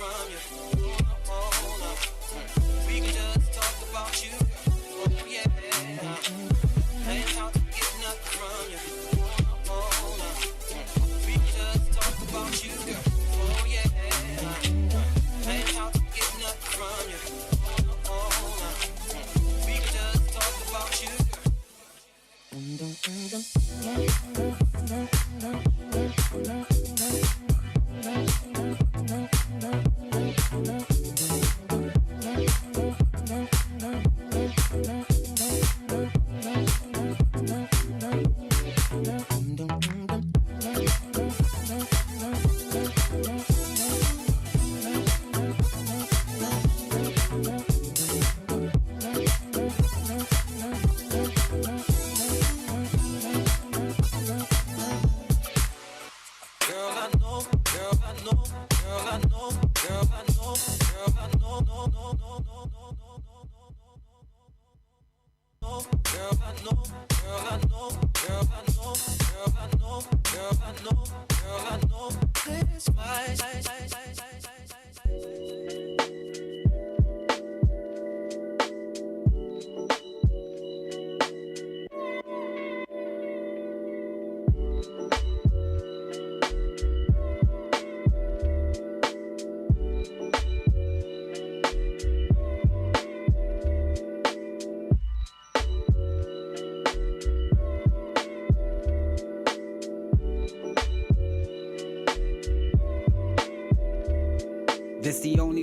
from you. We can just talk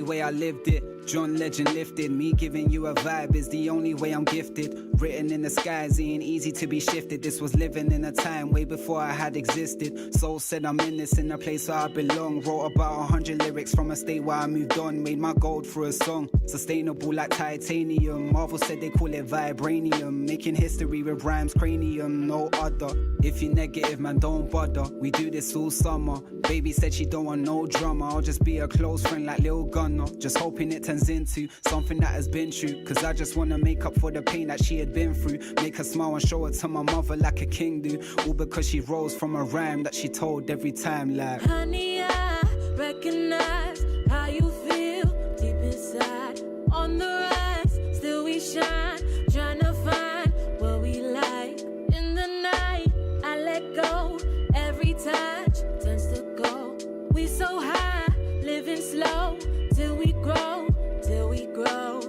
way I lived it. John Legend lifted. Me giving you a vibe is the only way I'm gifted. Written in the skies, ain't easy to be shifted. This was living in a time way before I had existed. Soul said I'm in this, in a place where I belong. Wrote about 100 lyrics from a state where I moved on. Made my gold for a song. Sustainable like titanium. Marvel said they call it vibranium. Making history with rhymes, cranium, no other. If you're negative, man, don't bother. We do this all summer. Baby said she don't want no drama. I'll just be a close friend like Lil Gunner. Just hoping it turns into something that has been true. Cause I just wanna make up for the pain that she had been through. Make her smile and show her to my mother like a king do. All because she rose from a rhyme that she told every time like, honey, I recognize how you feel deep inside. On the rise, still we shine. Trying to find what we like. In the night, I let go. Every touch tends to go. We so high, living slow. Till we grow, till we grow.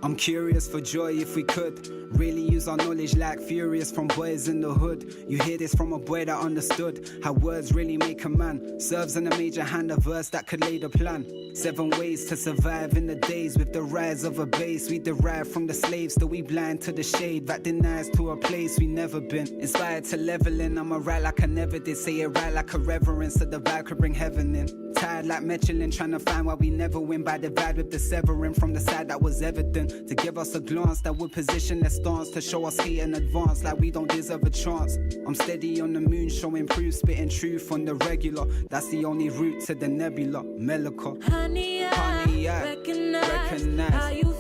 I'm curious for joy if we could really use our knowledge like furious from boys in the hood. You hear this from a boy that understood how words really make a man. Serves in a major hand, a verse that could lay the plan. 7 ways to survive in the days. With the rise of a base we derive from the slaves, still we blind to the shade that denies to a place we never been. Inspired to leveling, I'ma write like I never did. Say it right like a reverence, so the vibe could bring heaven in. Tired like Michelin, trying to find why we never win. By divide with the severing from the side that was evident. To give us a glance that would position their stance. To show us hate in advance like we don't deserve a chance. I'm steady on the moon, showing proof, spitting truth on the regular. That's the only route to the nebula, Melika. Honey, I recognize how you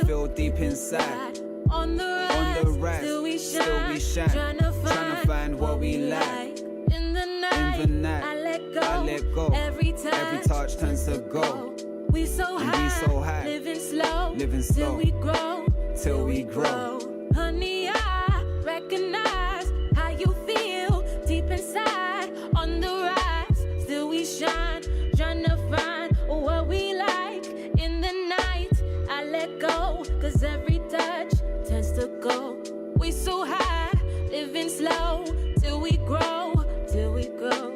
feel deep inside. On the rise, still we shine. Trying to find what we like. In the night, I let go. Every touch turns to gold. We so high, living slow. Till we grow. Honey, I recognize how you feel deep inside. On the rise, still we shine. Trying to find what we like. In the night, I let go. Cause every touch tends to go. We so high, living slow. Till we grow, till we grow.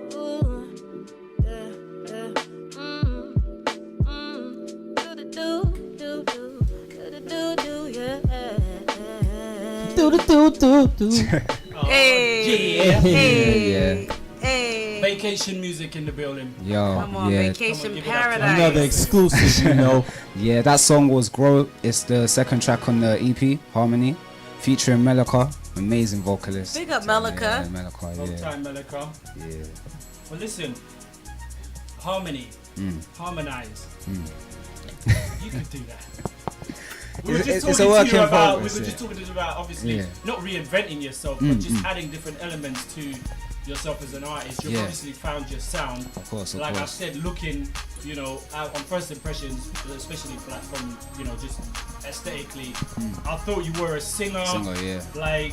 Hey. Hey. Vacation music in the building. Yo, come on, yeah. Vacation Paradise. Another exclusive, you know. Yeah, that song was Grow. It's the second track on the EP, Harmony, featuring Melika, amazing vocalist. Big up Melika. Yeah, Melika, Long time, Melika. Yeah. Well, listen, harmony, harmonize. You can do that. We were just talking to you about. We were just talking to you about obviously not reinventing yourself, but just adding different elements to yourself as an artist. You've obviously found your sound. Of course. Like I said, looking, you know, on first impressions, especially like from, you know, just aesthetically, I thought you were a singer. Yeah. Like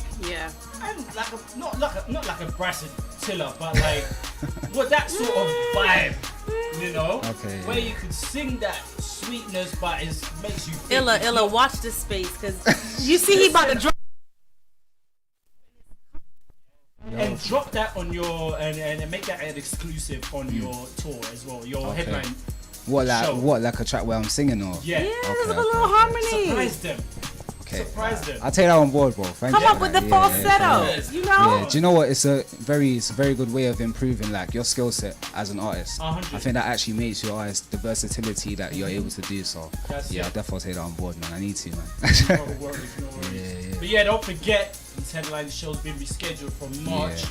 and like a, not like a brass tiller, but like what that sort of vibe, you know, where you could sing that sweetness, but it makes you think Illa, watch this space, cause you see he about to drop. And drop that on your and make that an exclusive on your tour as well. Your headline. What show. like a track where I'm singing or? Yeah. There's a little harmony. Surprise them. Okay. Surprise them. I'll take that on board, bro. Thank Come you. up with the falsetto. You know. Yeah. Do you know what? It's a very good way of improving like your skill set as an artist. 100. I think that actually makes your artist the versatility that you're able to do. So That's I'll definitely take that on board, man. I need to, man. No worries. But yeah, don't forget, this headline show's been rescheduled from March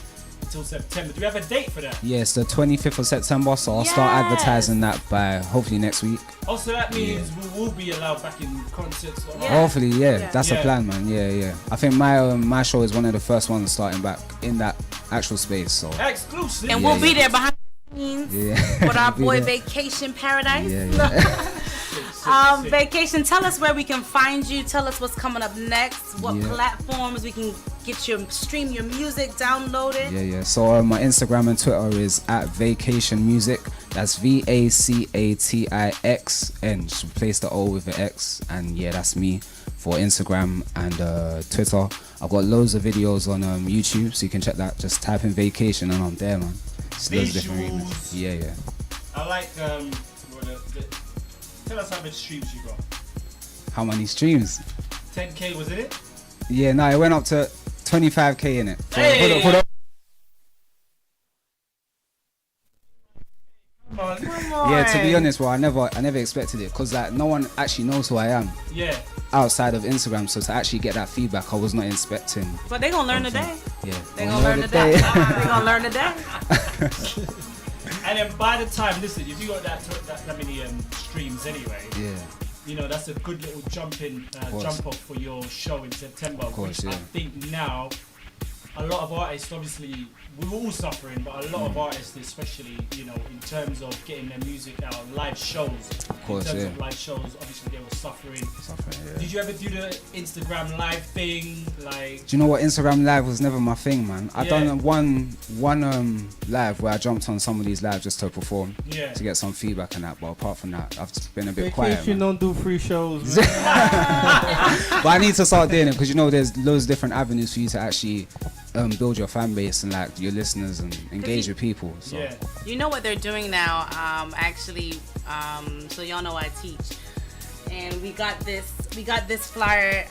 until September. Do we have a date for that? Yeah, it's the 25th of September, so I'll start advertising that by hopefully next week. Also, that means we will be allowed back in concerts. Hopefully, that's the plan, man. Yeah. I think my show is one of the first ones starting back in that actual space. So exclusive, and we'll be there behind the scenes with our boy Vacation Paradise. Vacation, tell us where we can find you. Tell us what's coming up next. What platforms we can get your stream your music, download it. Yeah. So my Instagram and Twitter is @Vacation Music. That's VACATIXN. Just replace the O with an X, and that's me for Instagram and Twitter. I've got loads of videos on YouTube, so you can check that. Just type in Vacation and I'm there, man. It's loads of different remixes. Yeah. I like Tell us how many streams you got. How many streams? 10K, was it? Yeah, no, it went up to 25K in it. Hey! For the Come on. Yeah, to be honest, bro, I never expected it because like no one actually knows who I am. Yeah. Outside of Instagram, so to actually get that feedback, I was not expecting. But they gonna learn today. Yeah, They gonna learn today. They gonna learn today. And then by the time, listen, if you got that many streams anyway, yeah, you know that's a good little jump off for your show in September. Of course, which yeah. I think now a lot of artists, obviously, we're all suffering, but a lot of artists, especially, you know, in terms of getting their music out, live shows. Of course, in terms yeah. of live shows, obviously they were suffering. Yeah. Did you ever do the Instagram live thing? Like, Do you know what? Instagram live was never my thing, man. I Yeah. done one live where I jumped on somebody's live just to perform, Yeah. to get some feedback and that. But apart from that, I've just been a bit quiet. Vacation Man. don't do free shows, man. But I need to start doing it because you know there's loads of different avenues for you to actually build your fan base and like your listeners and engage with people. So. yeah. You know what they're doing now, actually, so y'all know I teach. And we got this flyer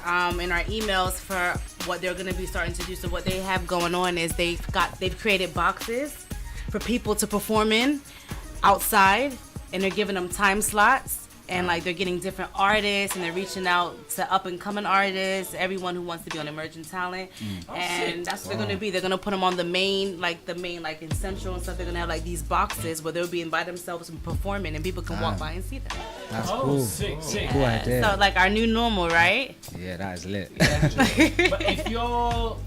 in our emails for what they're gonna be starting to do. So what they have going on is they've created boxes for people to perform in outside, and they're giving them time slots. And like they're getting different artists, and they're reaching out to up and coming artists, everyone who wants to be on Emerging Talent, and that's what they're gonna be. They're gonna put them on the main like in Central and stuff. They're gonna have like these boxes where they'll be by themselves and performing, and people can walk by and see them. That's Oh, cool. sick. Cool idea. So like our new normal, right? Yeah, that is lit. But if you're, all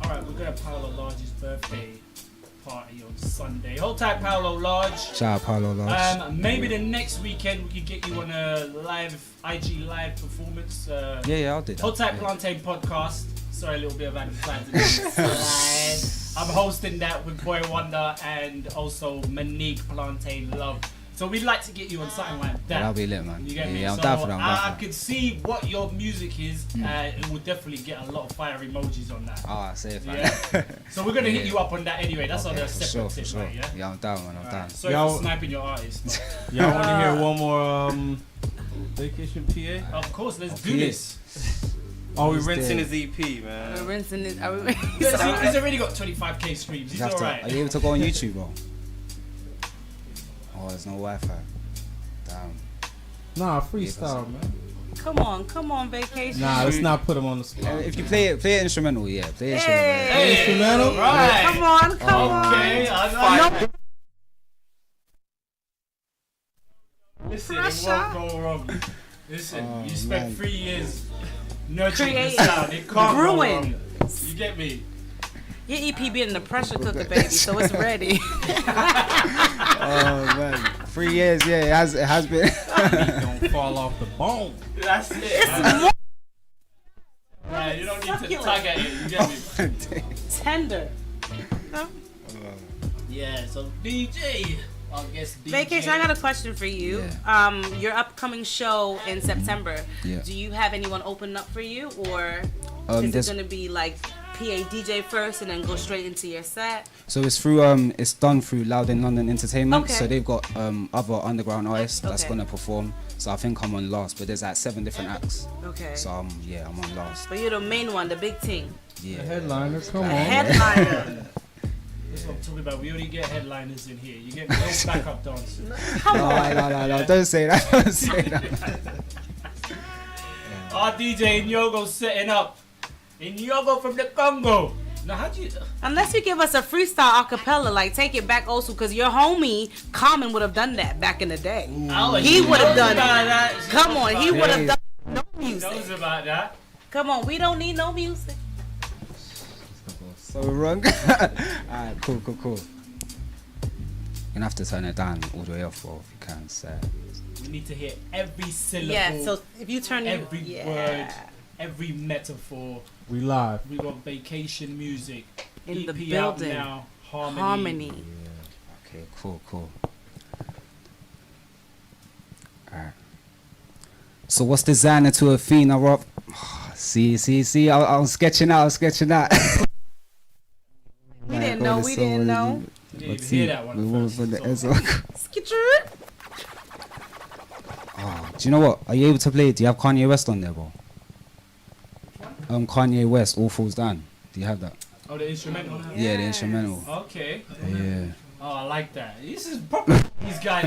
right, we're gonna Paolo Large's birthday party on Sunday. Hold tight, Paolo Large. Shout out Paolo Large. Maybe the next weekend we could get you on a live IG live performance. Yeah, I'll do that. Hold tight, Yeah. Plantain podcast. Sorry, a little bit of advertising. I'm hosting that with Boy Wonder and also Monique Plantain Love. So we'd like to get you on something like that. That'll be lit, man. You get me? Yeah, I'm So down for that. I'm down for I that. could see what your music is. It will definitely get a lot of fire emojis on that. Oh, I say it, man. Yeah. So we're gonna hit you up on that anyway. That's on Okay, a for separate sure, tip, for sure. mate, yeah? Yeah, I'm down, man. I'm down. Sorry Y'all- for sniping your artist. But Y'all want to hear one more Vacation PA? of course, let's do Okay. this. Oh, we Let's rinsing do his EP, man. We're rinsing it. Are we? He's already got 25k streams. He's You have to- alright. Are you able to go on YouTube, bro? Oh, there's no Wi-Fi. Damn. Nah, freestyle, man. Come on, vacation. Nah, let's not put him on the spot. If you play it instrumental, yeah. Play it instrumental. Hey, Instrumental? right. Come on. Okay, I know. Listen, it won't go wrong. Listen, you spent man. 3 years nurturing the Creating. sound. It can't go Brewing. wrong. You get me? Your EP being in the pressure cooker, baby, so it's ready. Oh man, 3 years, yeah, it has been. Don't fall off the bone. That's it. It's more Yeah, you don't need to succulent. tug at it. You get me? tender. Yeah. So DJ, I guess DJ. Vacation, I got a question for you. Your upcoming show in September. Yeah. Do you have anyone open up for you, or is there's- it gonna be like PA DJ first and then go straight into your set? So it's through it's done through Loud in London Entertainment. Okay. So they've got other underground artists that's Okay. gonna perform. So I think I'm on last, but there's like 7 different acts. Okay. So I'm on last. But you're the main one, the big thing. Yeah. The headliner, come A on. headliner. That's what I'm talking about. We already get headliners in here. You get me? No backup dancers. No, don't say that. Don't say that. Our DJ Inyogo setting up. Inyogo from the Congo. Now, how do you? Unless you give us a freestyle acapella, like take it back also, because your homie Common would have done that back in the day. He would have done that. it. Come on, he would have done no music. Knows about that. Come on, we don't need no music. So wrong. Alright, cool. You're gonna have to turn it down all the way off, bro, if you can. So. We need to hear every syllable. Yeah, so if you turn it, every word, every metaphor. We live. We got vacation music. In the EP out building. now. Harmony. Okay, cool. Alright. So what's the Xana to Athena, Rob? See, I'm sketching out. We didn't know. We didn't know. You didn't even hear that one we first. for the So- Ezra. Skitcher. Do you know what? Are you able to play? Do you have Kanye West on there, bro? Kanye West, All Falls Down. Do you have that? Oh, the instrumental. Yeah, the instrumental. Okay. Yeah. Oh, I like that. This is proper. This guy.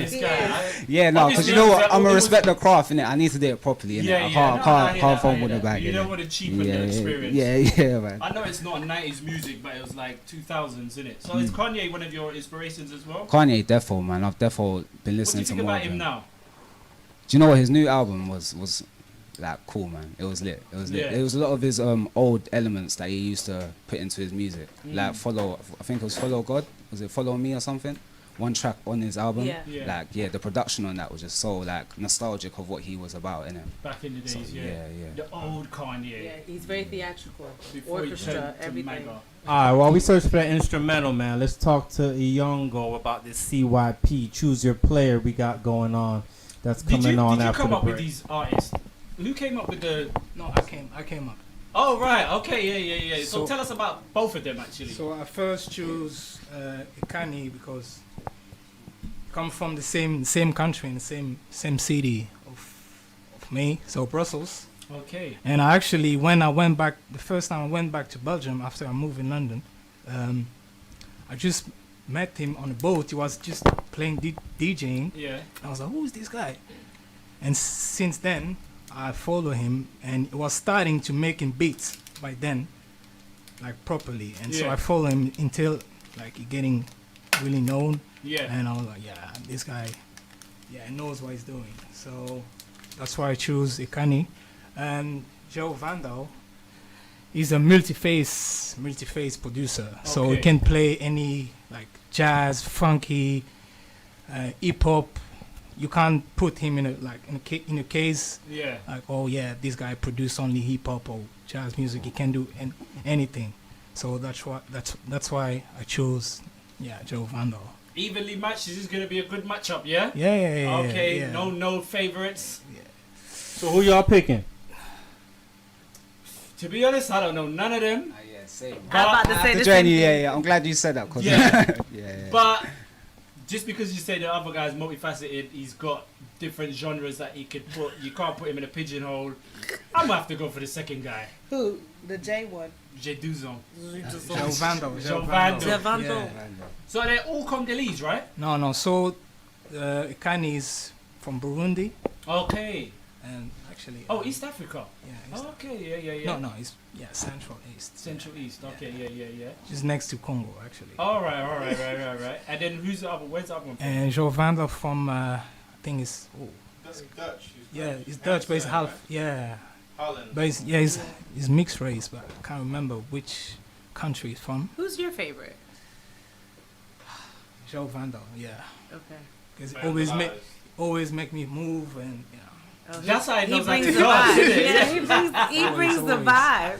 Yeah, no, because you know what? I'm gonna respect the craft, innit? I need to do it properly, innit? Yeah, I can't fall with the bag. You don't want to cheapen the experience. Yeah, man. I know it's not 90s music, but it was like 2000s, innit? So is Kanye one of your inspirations as well? Kanye, defo, man. I've defo been listening to more. What do you think about him now? Do you know what? His new album was like cool, man. It was lit. It was lit. Yeah. There was a lot of his old elements that he used to put into his music, like Follow. I think it was Follow God. Was it Follow Me or something? One track on his album. Yeah. Like the production on that was just so like nostalgic of what he was about, innit? Back in the days, So, yeah. The old Kanye. Yeah, he's very theatrical. Before he Orchestra, turned to everything. mega. Alright, while we search for that instrumental, man, let's talk to Iyongo about this CYP, Choose Your Player we got going on. That's coming on Did you after come the up with break. these artists? Who came up with the... No, I came up. Oh, right. Okay, yeah. So So- tell us about both of them, actually. So I first choose Ikani because come from the same country and the same city of me, so Brussels. Okay. And I actually, when I went back, the first time I went back to Belgium after I moved in London, I just met him on a boat. He was just playing DJing. Yeah. I was like, who's this guy? And since then, I follow him, and it was starting to making beats by then, like properly. And so Yeah. I follow him until like he getting really known. Yeah. And I was like, yeah, this guy, yeah, he knows what he's doing. So that's why I choose Ikani. And Joe Vandal, he's a multi-phase producer. So he Okay. can play any like jazz, funky, hip hop. You can't put him in in a case Yeah. like, oh yeah, this guy produced only hip hop or jazz music. He can do anything. So that's why I chose Joe Vandal. Evenly matched. This is going to be a good matchup, yeah? Yeah. Okay, yeah. no favorites. So who y'all picking? To be honest, I don't know none of them. Yeah, same. I'm about to say the Join same you, thing. yeah. I'm glad you said that. 'Cause Yeah. But just because you say the other guy's multifaceted, he's got different genres that he could put. You can't put him in a pigeonhole. I'm gonna have to go for the second guy. Who? The J one. Jeduzon. Joe Vandal. Joe Vandal. Joe Vandal. Yeah. So they're all Congolese, right? No. So Ikani is from Burundi, Okay. and actually. Oh, East Africa. Yeah. East Okay, yeah. No, it's Central East. Central East. Okay, yeah. Just next to Congo, actually. All right. And then who's the other? Where's the other one from? And Joe Vandal from I think it's That's Dutch. he's Dutch, but he's half Holland. But he's mixed race, but I can't remember which country he's from. Who's your favorite? Joe Vandal, yeah. Okay. Because always make me move, and Oh, That's how he knows how brings to the dance, vibe. isn't it? Yeah, he brings the Always. vibe.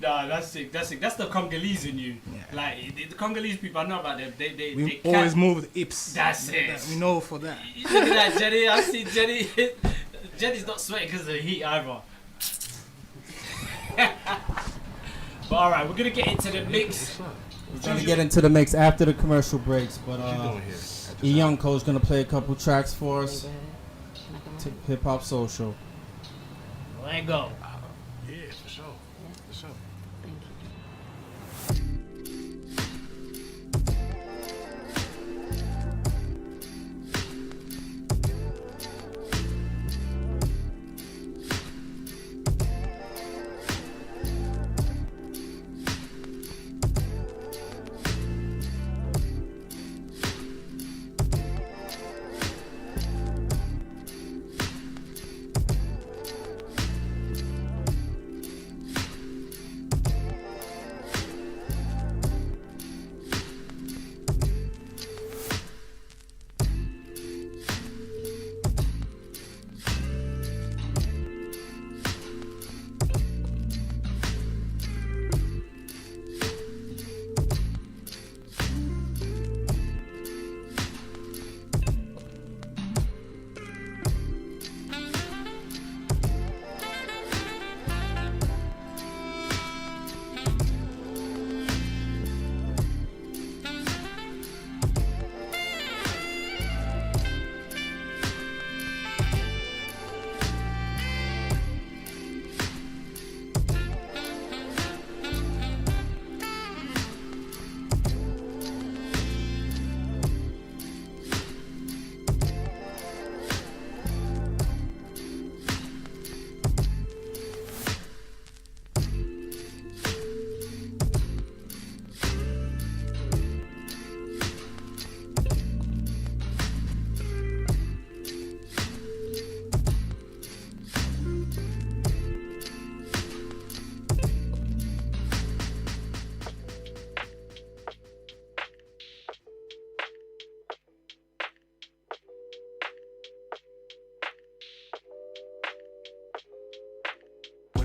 Nah, that's it. That's the Congolese in you. Yeah. Like the Congolese people, I know about them. They we can't- always move the hips. That's it. We know for that. Look at that, Jenny. I see Jenny. Jenny's not sweating because of the heat either. But all right, we're gonna get into the mix. We're gonna get into the mix after the commercial breaks, but Iyongo's gonna play a couple tracks for us. Hip Hop Social. Let go. Yeah, for sure. For sure.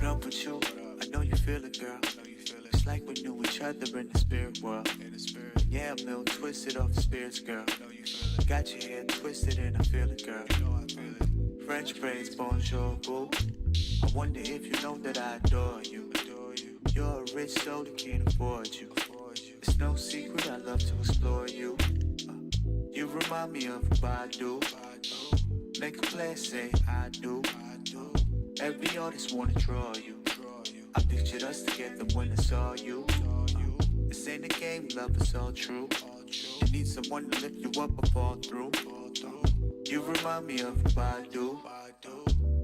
up with you? I know you feel it, girl. It's like we knew each other in the spirit world. Yeah, I'm a little twisted off the spirits, girl. Got your head twisted and I feel it, girl. French braids, bonjour, boo. I wonder if you know that I adore you. You're a rich soul that can't afford you. It's no secret I love to explore you. You remind me of Badu. Make a plan, say I do. Every artist wanna draw you. I pictured us together when I saw you. This ain't a game, love is all true. You need someone to lift you up or fall through. You remind me of Badu.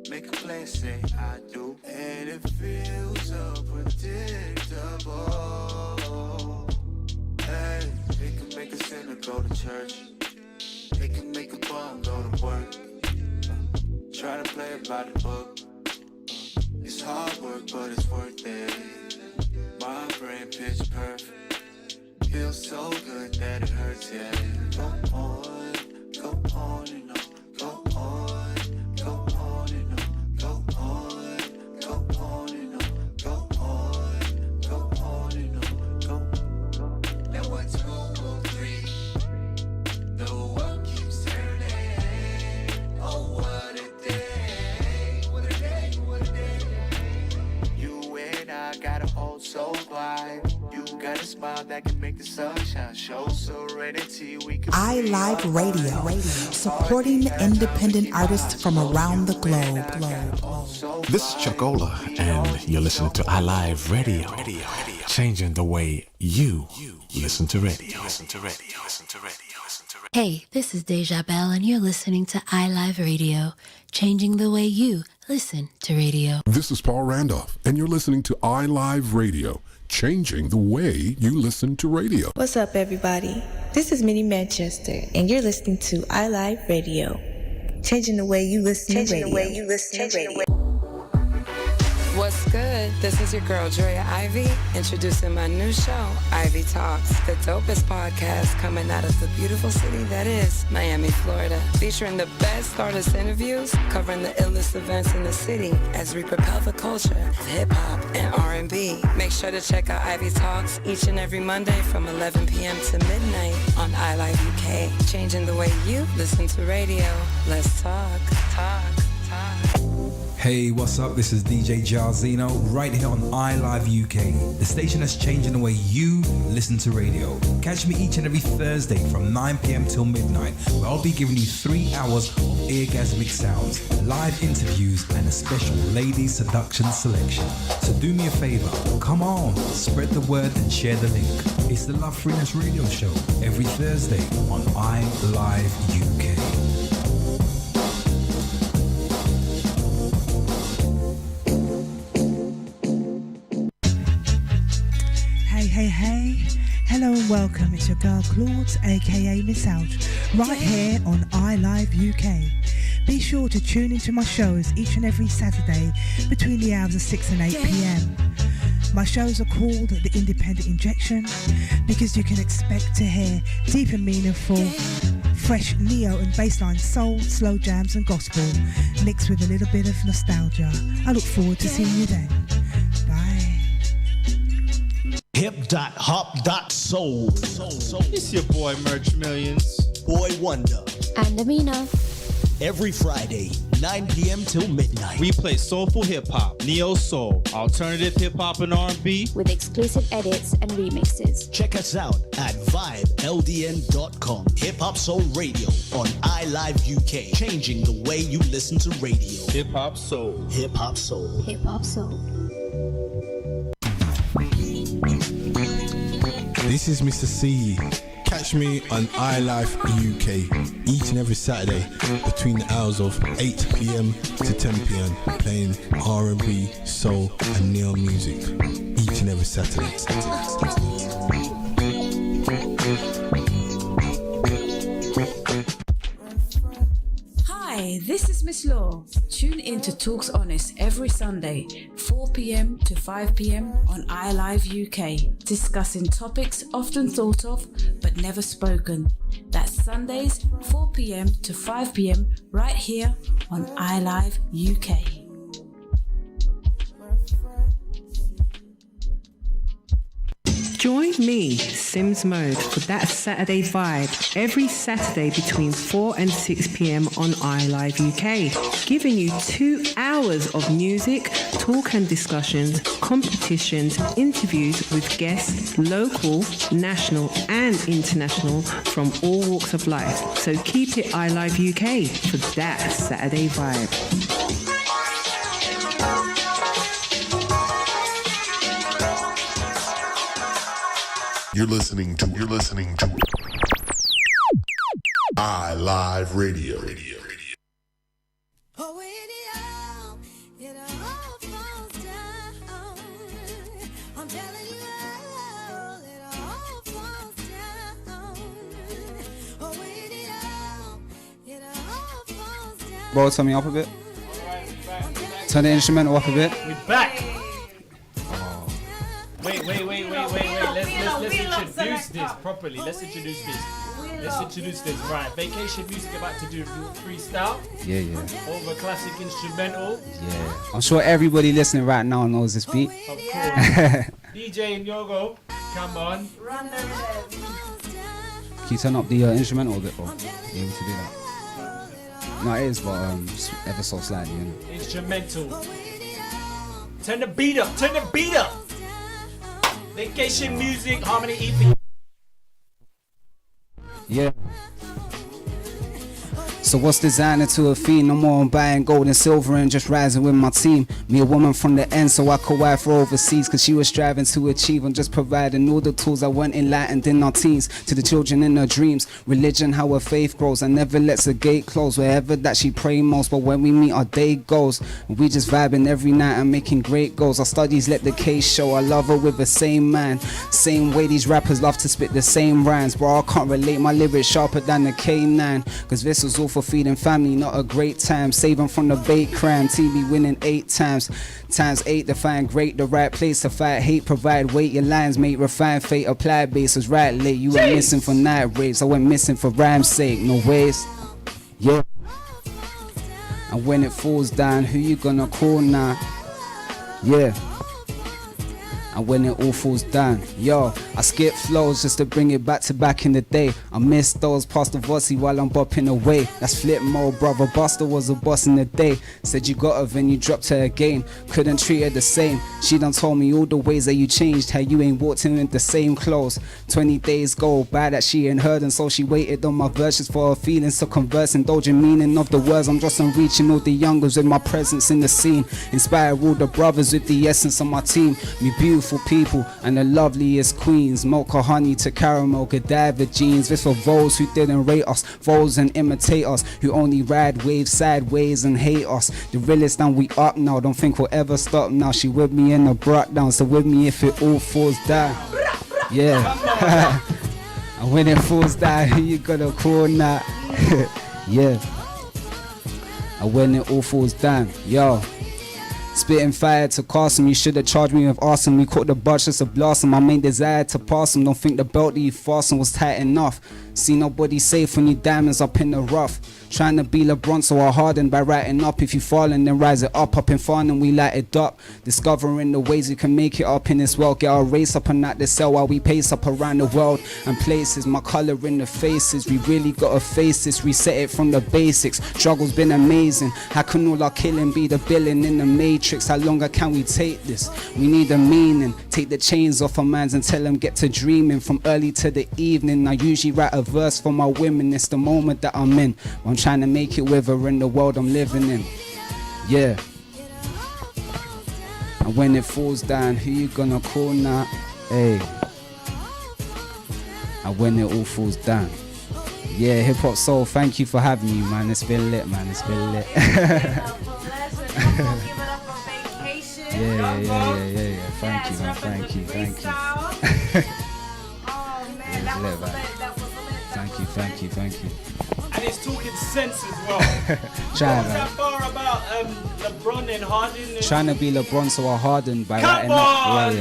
Make a plan, say I do. And it feels unpredictable. Hey, it can make a sinner go to church. It can make a bum go to work. Try to play it by the book. It's hard work, but it's worth it. My brain pitch perfect. Feels so good that it hurts, yeah. Go on and on. Go on, go on and on. Go on, go on and on. Go on, go on and on. Go. Now what's 2 or 3? The world keeps turning. Oh, what a day. What a day, what a day. You and I got a whole soul vibe. You got a smile that can make the sunshine show serenity. We can iLive Radio, supporting independent artists from around the globe. This is Chuck Ola, and you're listening to iLive Radio, changing the way you listen to radio. Hey, this is Deja Bell, and you're listening to iLive Radio, changing the way you listen to radio. This is Paul Randolph, and you're listening to iLive Radio, changing the way you listen to radio. What's up, everybody? This is Minnie Manchester, and you're listening to iLive Radio, changing the way you listen to radio. What's good? This is your girl, Drea Ivy, introducing my new show, Ivy Talks, the dopest podcast coming out of the beautiful city that is Miami, Florida, featuring the best artist interviews, covering the illest events in the city as we propel the culture of hip-hop and R&B. Make sure to check out Ivy Talks each and every Monday from 11 p.m. to midnight on iLive UK, changing the way you listen to radio. Let's talk. Hey, what's up? This is DJ Jarzino right here on iLive UK, the station that's changing the way you listen to radio. Catch me each and every Thursday from 9 p.m. till midnight, where I'll be giving you 3 hours of orgasmic sounds, live interviews, and a special ladies seduction selection. So do me a favor, come on, spread the word and share the link. It's the Love Freeness Radio Show every Thursday on iLive UK. Hey, hello and welcome. It's your girl Claude, aka Miss Out, right here on iLive UK. Be sure to tune into my shows each and every Saturday between the hours of 6 and 8 p.m. My shows are called The Independent Injection because you can expect to hear deep and meaningful, fresh neo and bassline soul, slow jams and gospel mixed with a little bit of nostalgia. I look forward to seeing you then. Bye. Hip.hop.soul. It's your boy Merch Millions, Boy Wonder, And Amina. every Friday, 9 p.m. till midnight. we play soulful hip hop, neo soul, alternative hip hop and R&B, With exclusive edits and remixes. Check us out at vibeldn.com. Hip Hop Soul Radio on iLive UK, changing the way you listen to radio. hip hop soul. Hip Hop Soul. Hip Hop Soul. This is Mr. C. Catch me on iLife UK each and every Saturday between the hours of 8 p.m. to 10 p.m. playing R&B, soul and neo music each and every Saturday. Hi, this is Miss Law. Tune in to Talks Honest every Sunday, 4 p.m. to 5 p.m. on iLive UK, discussing topics often thought of but never spoken. That's Sundays, 4 p.m. to 5 p.m. right here on iLive UK. Join me, Sims Mode, for that Saturday vibe every Saturday between 4 and 6 p.m. on iLive UK, giving you 2 hours of music, talk and discussions, competitions, interviews with guests, local, national and international from all walks of life. So keep it iLive UK for that Saturday vibe. You're listening to iLive Radio. Bro, turn me up a bit. Turn the instrumental up a bit. We're back. Wait. Let's introduce this properly. Let's introduce this. Right. Vacation music about to do freestyle. Yeah. Over classic instrumental. Yeah. I'm sure everybody listening right now knows this beat. Of course. DJ Nyongo, come on. Can you turn up the instrumental a bit, bro? You able to do that? No, it is, but ever so slightly, you know. Instrumental. Turn the beat up. Vacation music, harmony EP. Yeah. So what's designer to a fiend? No more I'm buying gold and silver and just rising with my team. Me a woman from the end so I could wife her overseas, cause she was striving to achieve. I'm just providing all the tools I want enlightened in our teens. To the children in their dreams, religion how her faith grows. I never lets a gate close wherever that she pray most. But when we meet our day goes, we just vibing every night and making great goals. Our studies let the case show I love her with the same man. Same way these rappers love to spit the same rhymes. Bro, I can't relate, my lyrics sharper than the K9. Cause this was all for feeding family, not a great time. Saving from the bait crime, TV winning 8 times. Times 8 to find great, the right place to fight hate. Provide weight, your lines mate, refine fate. Apply bases right late, you went missing for night raves. I went missing for rhyme's sake, no ways. Yeah. And when it falls down, who you gonna call now? Yeah. And when it all falls down, yo, I skip flows just to bring it back to back in the day. I miss those past the vossy while I'm bopping away. That's flip mode, brother. Buster was a boss in the day. Said you got her, then you dropped her again. Couldn't treat her the same. She done told me all the ways that you changed. How you ain't walked in with the same clothes. 20 days go by that she ain't heard, and so she waited on my verses for her feelings to converse. Indulging meaning of the words. I'm just reaching all the youngers with my presence in the scene. Inspire all the brothers with the essence of my team. Me beautiful people and the loveliest queens. Mocha honey to caramel, Godiva jeans. This for those who didn't rate us, foes and imitate us, who only ride waves sideways and hate us. The realest and we up now, don't think we'll ever stop now. She with me in the brought down, so with me if it all falls down. Yeah. And when it falls down, who you gonna call now? Yeah. And when it all falls down, yo. Spitting fire to cast him, you should have charged me with arson. We caught the bus just to blast him. My main desire to pass him. Don't think the belt that you fastened was tight enough. See nobody safe when you diamonds up in the rough. Trying to be LeBron so I harden by writing up. If you falling then rise it up. Up in fun and we light it up. Discovering the ways we can make it up in this world. Get our race up and not the cell while we pace up around the world and places. My color in the faces. We really gotta face this. Reset it from the basics. Struggle's been amazing. How can all our killing be the billing in the matrix? How longer can we take this? We need a meaning. Take the chains off our minds and tell them get to dreaming. From early to the evening I usually write a verse for my women. It's the moment that I'm in. I'm trying to make it with her in the world I'm living in. Yeah. And when it falls down, who you gonna call now? Hey. And when it all falls down. Yeah, Hip Hop Soul, thank you for having me, man. It's been lit, man. It's been lit. Yeah. Thank you, man. Thank you. Thank you. And it's talking sense as well. Try, what was that bar about LeBron and Harden? Trying to be LeBron so I hardened by Come writing on! up.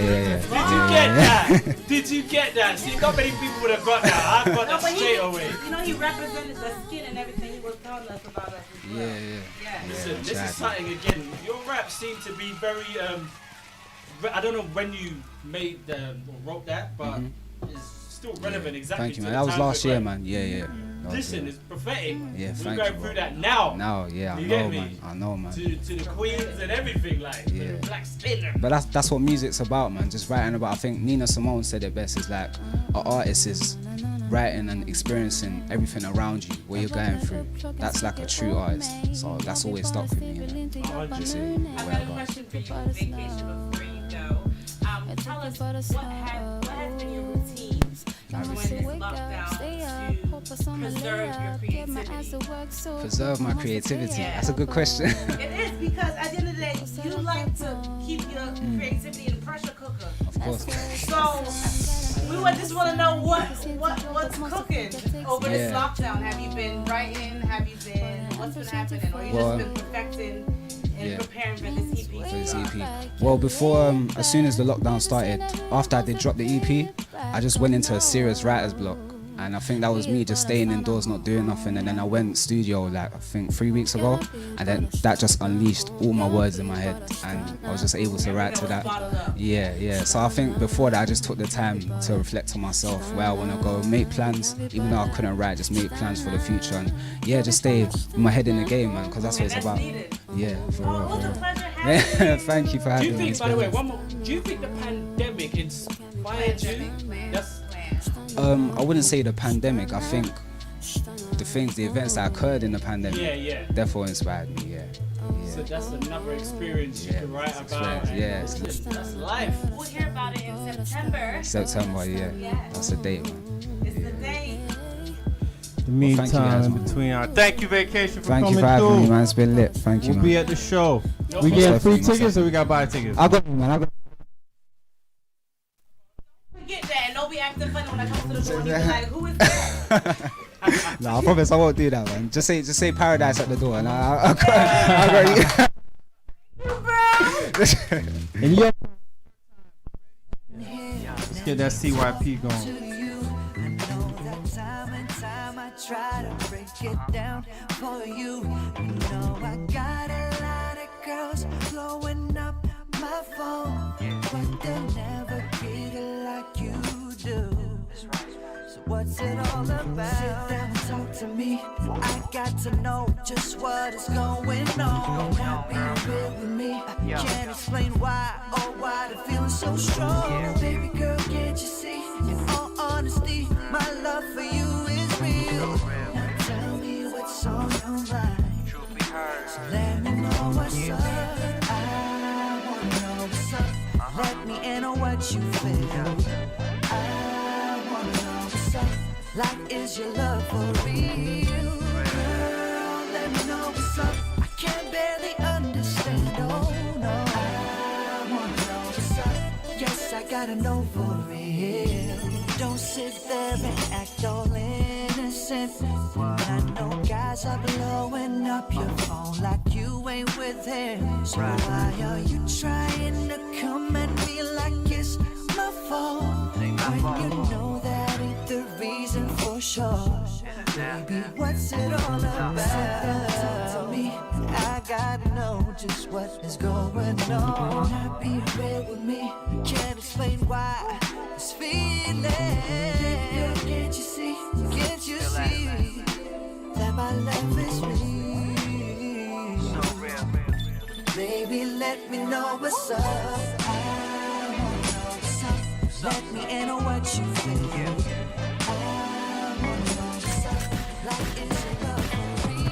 Did you get that? See, not many people would have got that. I got that straight away. You know, he represented the skin and everything. He was telling us about us as well. Listen, this is something again. Your raps seem to be very I don't know when you made or wrote that, but it's still relevant exactly. Thank you, to man. the That was time last we're year, going. man. Yeah. Listen, it's prophetic. Yeah, we're thank going you, through bro. that now. Now, yeah, you I get know, me? man. I know, man. To the queens and everything, like the black skin. But that's what music's about, man. Just writing about. I think Nina Simone said it best. It's like an artist is writing and experiencing everything around you, what you're going through. That's like a true artist. So that's always stuck with me. You know? Just, I have a question for you, Vacation, before you go. Tell us what has been your routines during this lockdown to preserve your creativity? Preserve my creativity. That's a good question. It is, because at the end of the day, you like to keep your creativity in the pressure cooker. Of course. So we just want to know what's cooking over this lockdown. Have you been writing? Have you been, what's been happening? Or you just been perfecting and preparing for this EP? For this EP. Well, before, as soon as the lockdown started, after I did drop the EP, I just went into a serious writer's block. And I think that was me just staying indoors, not doing nothing. And then I went studio, like, I think 3 weeks ago. And then that just unleashed all my words in my head. And I was just able to write to that. Yeah. So I think before that, I just took the time to reflect on myself, where I want to go, make plans. Even though I couldn't write, just make plans for the future. And yeah, just stay with my head in the game, man, because that's what it's about. Yeah, for real. Thank you for having me. By the way, one more. Do you think the pandemic inspired you? I wouldn't say the pandemic. I think the events that occurred in the pandemic, therefore inspired me. Yeah. So that's another experience you can write about. Yeah, that's life. We'll hear about it in September. September, that's the date, man. It's the date. The meantime, in between thank you, Vacation, for Thank coming you for having through. me, man. It's been lit. Thank you, We'll man. be at the show. We getting free tickets or we got to buy tickets? I got man. I got. Get that and don't be acting funny when I come to the door and you be like, who is that? No, I promise I won't do that, man. Just say Paradise at the door, and I got And yeah, let's get that CYP going. Try to break it down for you. You know I got a lot of girls blowing up my phone, but they'll never get it like you do. So what's it all about? Sit down and talk to me. I got to know just what is going on. Not being real with me. Can't explain why or why the feeling's so strong. Baby girl, can't you see? In all honesty, my love for you is real. Now tell me what's on your mind. So let me know what's up. I wanna know what's up. Let me in on what you feel. I wanna know what's up. Like, is your love for real? Girl, let me know what's up. I can't barely understand. Oh no. I wanna know what's up. Yes, I gotta know for real. Don't sit there and act all innocent. I know guys are blowing up your phone like you ain't with him. So why are you trying to come at me like it's my fault? When you know that ain't the reason for sure. Baby, what's it all about? Talk to me. I gotta know just what is going on. Not be real with me. Can't explain why this feeling. Can't you see? Can't you see that my love is real? So real. Baby, let me know what's up. I wanna know what's up. Let me in on what you feel. I wanna know what's up. Like, is your love for real?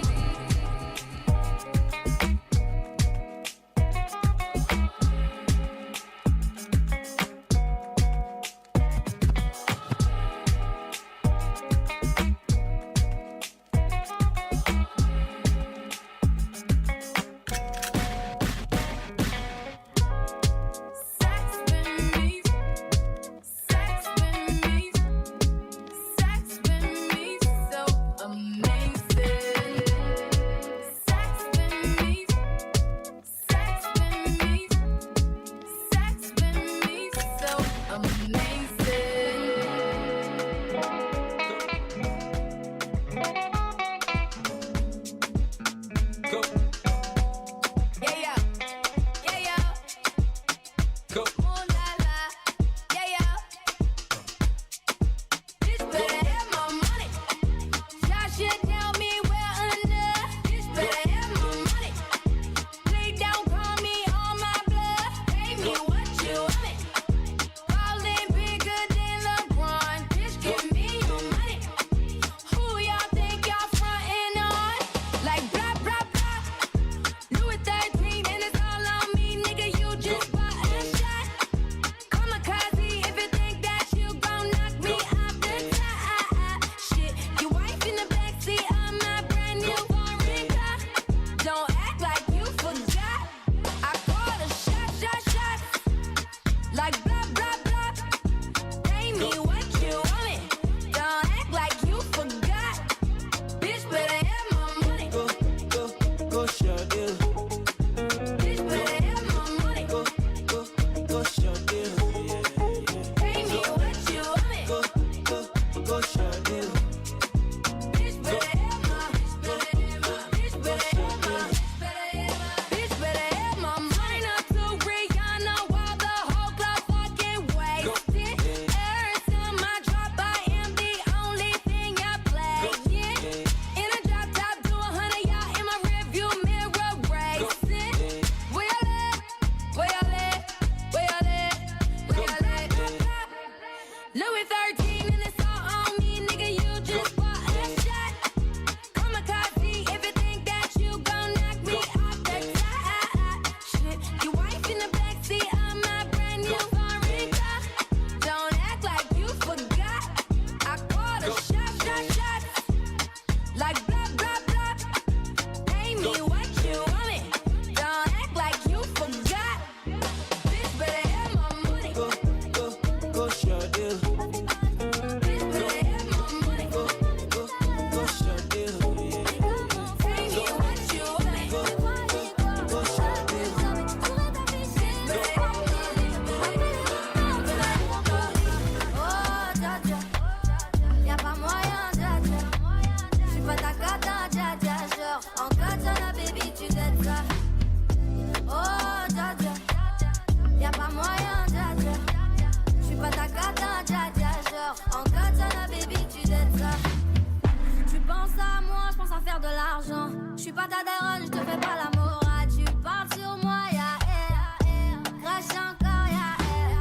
J'suis pas ta daronne, j'te fais pas la morale. Tu parles sur moi, ya air. Crache encore, ya air.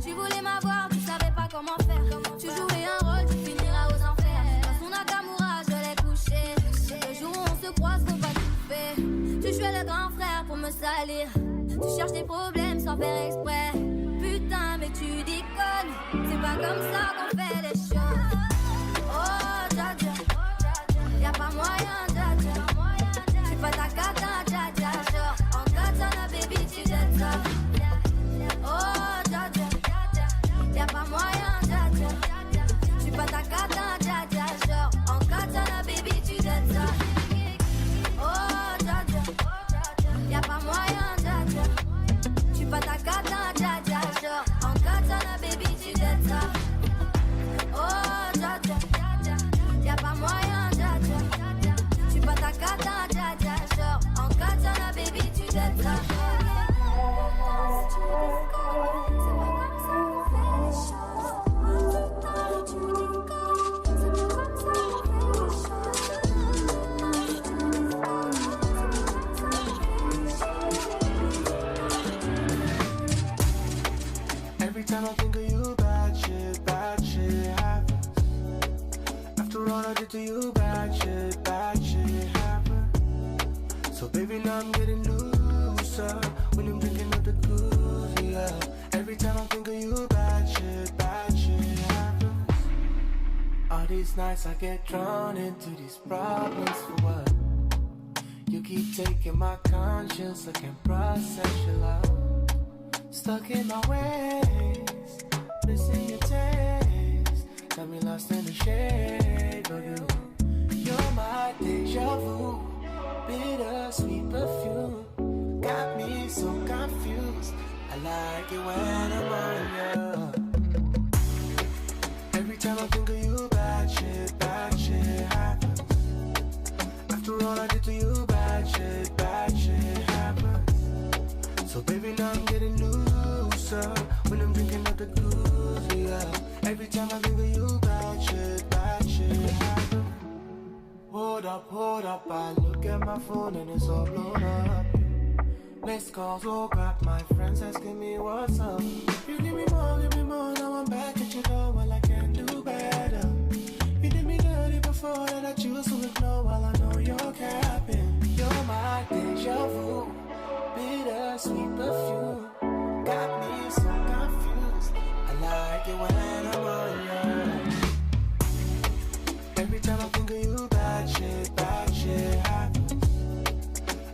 Tu voulais m'avoir, tu savais pas comment faire. Tu jouais un rôle, tu finiras aux enfers. Dans son Nakamura, je l'ai couché. Le jour où on se croise, faut pas tout faire. Tu jouais le grand frère pour me salir. Tu cherches des problèmes sans faire exprès. Putain, mais tu déconnes. C'est pas comme ça qu'on fait les choses. Oh, dja dja. Y'a pas moyen, dja dja. J'suis pas ta cata, dja dja. Genre, en katana, baby, tu dettes ça. Oh, dja dja. Y'a pas moyen, dja dja. J'suis pas ta cata, dja dja. Genre, en katana, baby, tu dettes ça. Oh, dja dja. Y'a pas moyen, dja dja. J'suis pas ta cata, dja dja. Genre, en katana, baby, tu dettes ça. Oh, dja dja. Y'a pas moyen, dja dja. J'suis pas ta cata, dja dja. Genre, en katana, baby, tu dettes ça. Every time I think of you, bad shit happens. After all I did to you, bad shit happens. So baby, now I'm getting looser when I'm drinking up the booze, yeah. Every time I think of you, bad shit happens. All these nights I get drawn into these problems for what? You keep taking my conscience, I can't process your love. Stuck in my ways, missing your taste. Got me lost in the shade of you. You're my deja vu, bittersweet perfume. Got me so confused. I like it when I'm on you. Every time I think of you, bad shit happens. After all I did to you, bad shit happens. So baby, now I'm getting looser when I'm drinking up the booze, yeah. Every time I think of you, bad shit happens. Hold up, I look at my phone and it's all blown up. Missed calls, oh crap, my friends asking me what's up. You give me more, now I'm back at your door, well I can do better. You did me dirty before that I choose to ignore while I know you're capping. You're my deja vu, bittersweet perfume. Got me so confused. I like it when I'm on you. Every time I think of you, bad shit happens.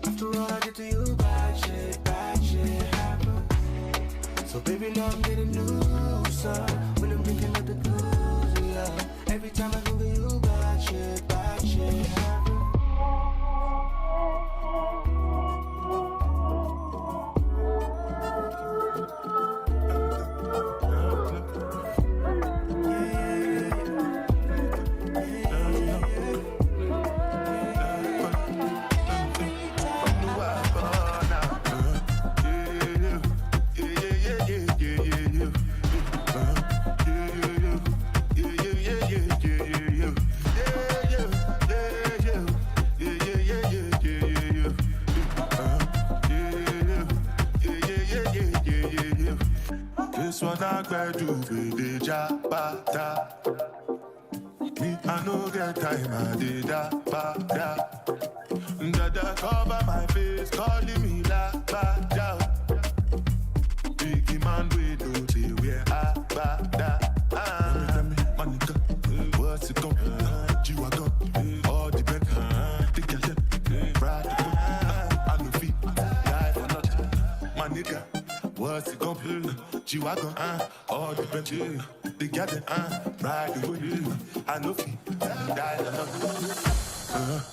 After all I did to you, bad shit happens. So baby, now I'm getting looser when I'm drinking up the booze, yeah. Every time I think of you, bad shit happens. This one I gotta do with the jabata. Me, I no get time, I did that, bada. Dada cover my face, calling me la bada. Biggie man, we don't say we're bada. Monica, what's it called? G-Wagon, all the bed, the girl, ride the boat. I no feet, die for nothing. My nigga, what's it called? G-Wagon, all the benches, the garden, ride the wood. I know feet, die for nothing.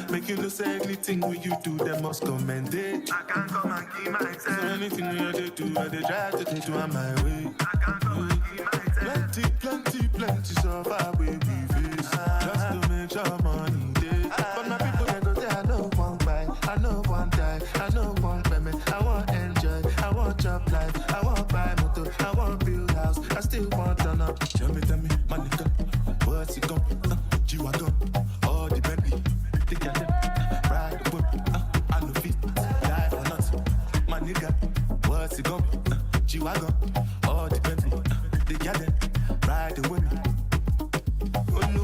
Make you no say anything when you do, they must commend it. I can't come and keep myself. So anything when you do, I they try to take you on my way. I can't come and keep myself. Plenty, so far we come, G-Wagon, all the Bentley, the girl them riding with me. Oh, no,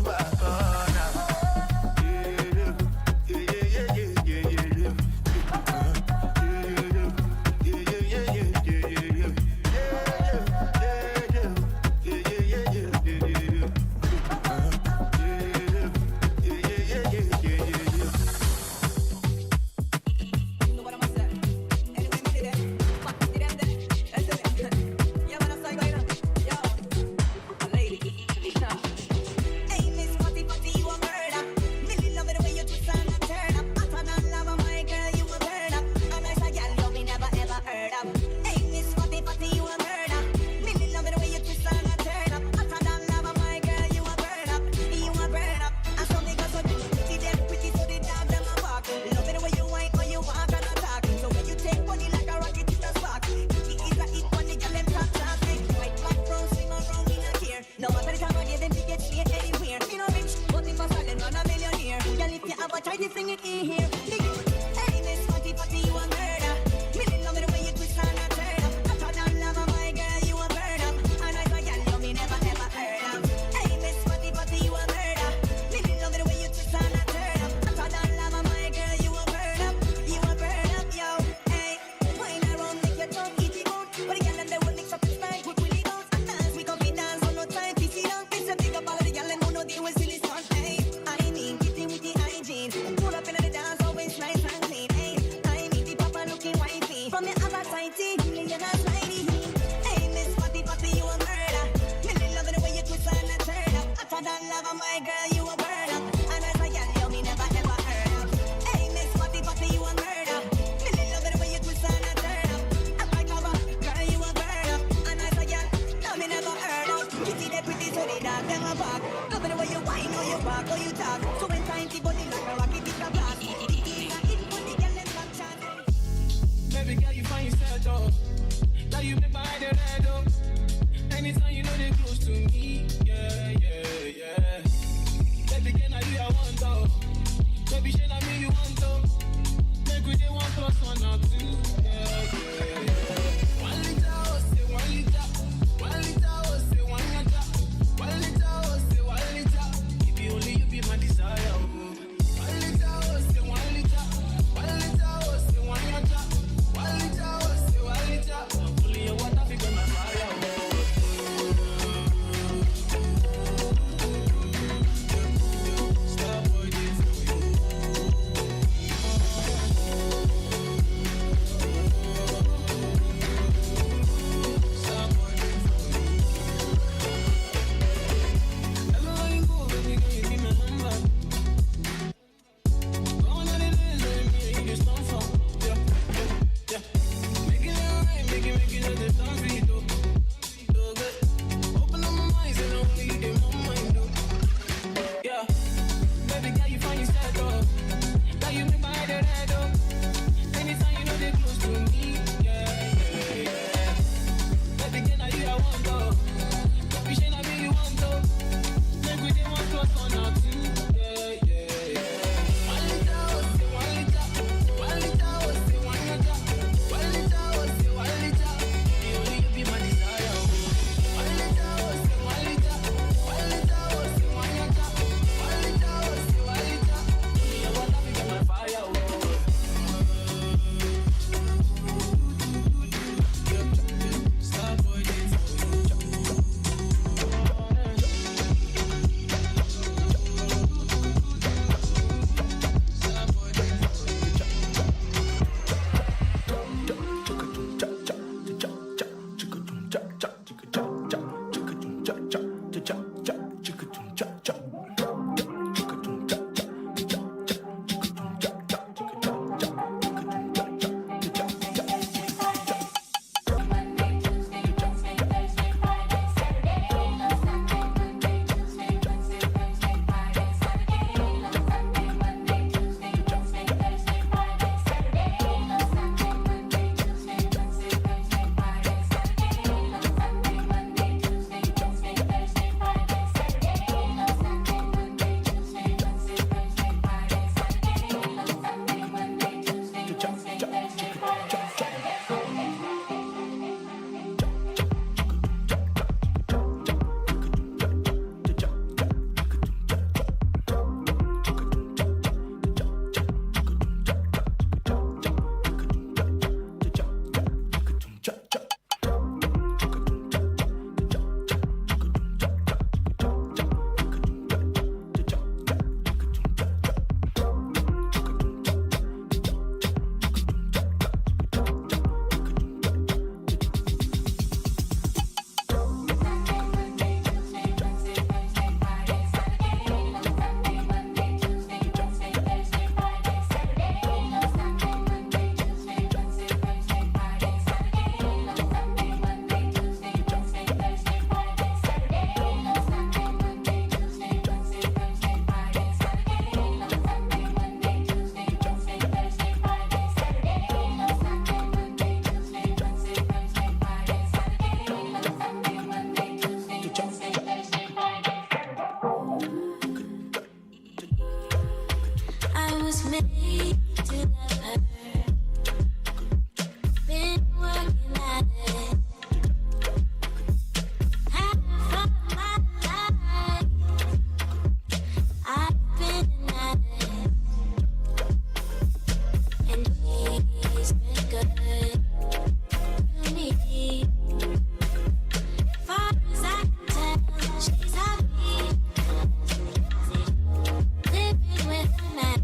Only your water, figure my fire. I was made to love her. Been working at it. Half of my life I've been at it. And she's been good to me. Far as I can tell, she's happy. Living with a man.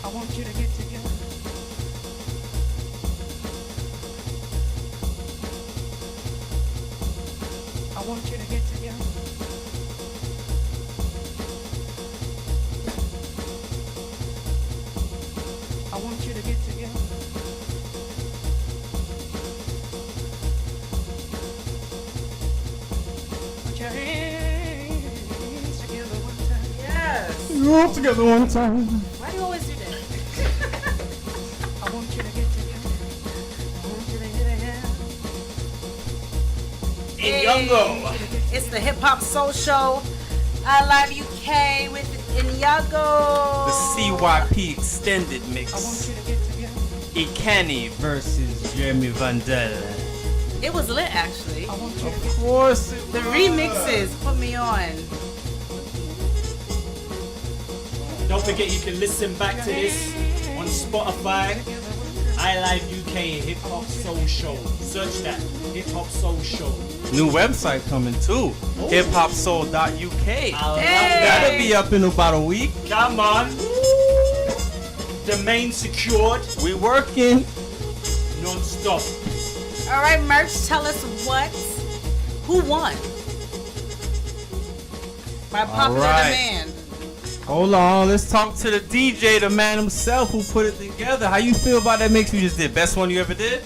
I want you to get together. I want you to get together. I want you to get together. Put your hands together one time. Yes. All together one time. Why do you always do that? I want you to get together. I want you to get Inyongo. It's the Hip Hop Soul Show. I Live UK with Inyongo. The CYP extended mix. I want you to get together. Ikani versus Jeremy Vandel. It was lit, actually. I want you Of course it The was. remixes put me on. Don't forget you can listen back to this on Spotify. I Live UK Hip Hop Soul Show. Search that Hip Hop Soul Show. New website coming too. Oh. hiphopsoul.uk. I love that. That'll be up in about a week. Come on. Domain secured. We working. Non-stop. All right, merch, tell us who won? By popular right. demand. Hold on, let's talk to the DJ, the man himself who put it together. How you feel about that mix you just did? Best one you ever did?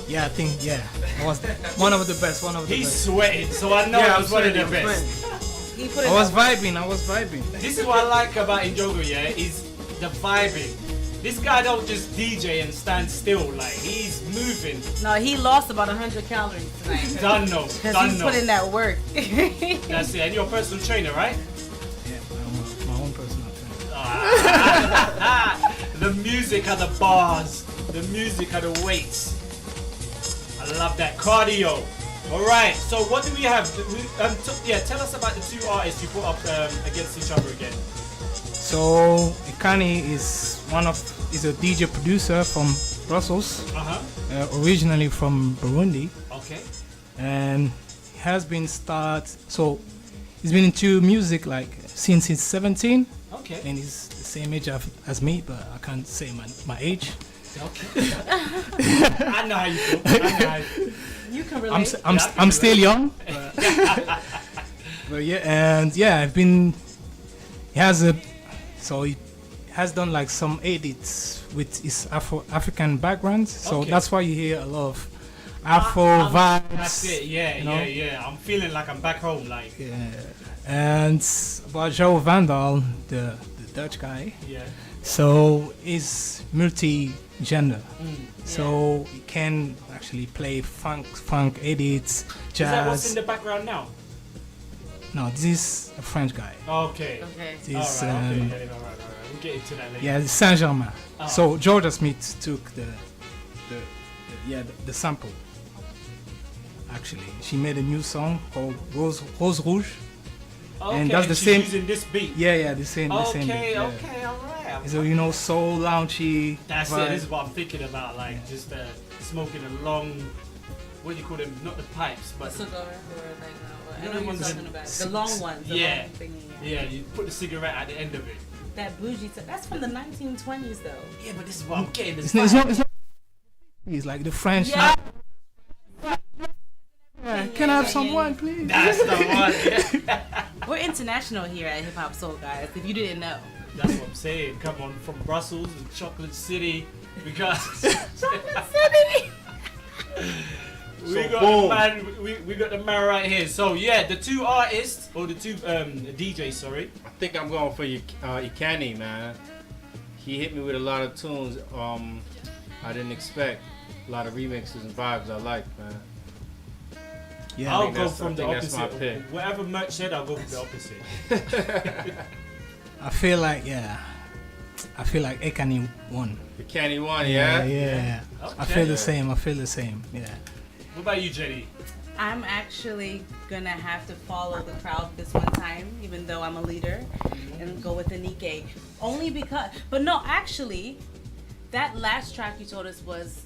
Yeah, I think, it was one of the best, He's sweating, so I know it was one of the best. He put I was vibing. This is what I like about Indiogo, yeah, is the vibing. This guy don't just DJ and stand still, like he's moving. No, he lost about 100 calories tonight. Done no. Because he put in that work. That's it. And you're a personal trainer, right? Yeah, I'm my own personal trainer. The music are the bars. The music are the weights. I love that cardio. All right. So what do we have? Tell us about the two artists you put up against each other again. So Ikani is is a DJ producer from Brussels, originally from Burundi. Okay. And he has been he's been into music like since he's 17. Okay. And he's the same age as me, but I can't say my age. Okay. I know how you feel. You can relate. I'm still young. But I've been. He has done like some edits with his African background, so that's why you hear a lot of Afro vibes. That's it. Yeah. I'm feeling like I'm back home, like. Yeah. And about Joe Vandal, the Dutch guy. Yeah. So he's multi-gender. So he can actually play funk edits, jazz. Is that what's in the background now? No, this is a French guy. Okay. This, all right. We'll get into that later. Yeah, Saint-Germain. Oh. So Georgia Smith took the sample. Actually, she made a new song called Rose Rouge. Okay, and that's the she's same. using this beat. Yeah, the same. The same beat, yeah. Okay, all right. So soul loungy. That's vibe. it. This is what I'm thinking about, like just smoking a long. What do you call them? Not the pipes, but cigar or like. I know the what ones you're talking about. The long ones. The long thingy, yeah. You put the cigarette at the end of it. That bougie. That's from the 1920s, though. Yeah, but this is what I'm getting. It's not. He's like the French. Yeah. Can I have some wine, please? That's the one. Yeah. We're international here at Hip Hop Soul, guys. If you didn't know. That's what I'm saying. Come on, from Brussels and Chocolate City, we got. We got the man right here. So yeah, the two artists or the two DJs, sorry. I think I'm going for Ikani, man. He hit me with a lot of tunes I didn't expect. A lot of remixes and vibes I like, man. Yeah, I'll go from the that's my opposite. pick. Whatever Merch said, I'll go with the opposite. I feel like Ekani won. Ikani won, yeah? Yeah. Okay. I feel the same. Yeah. What about you, Jenny? I'm actually gonna have to follow the crowd this one time, even though I'm a leader, and go with the Nikkei. Only because, but no, actually, that last track you told us was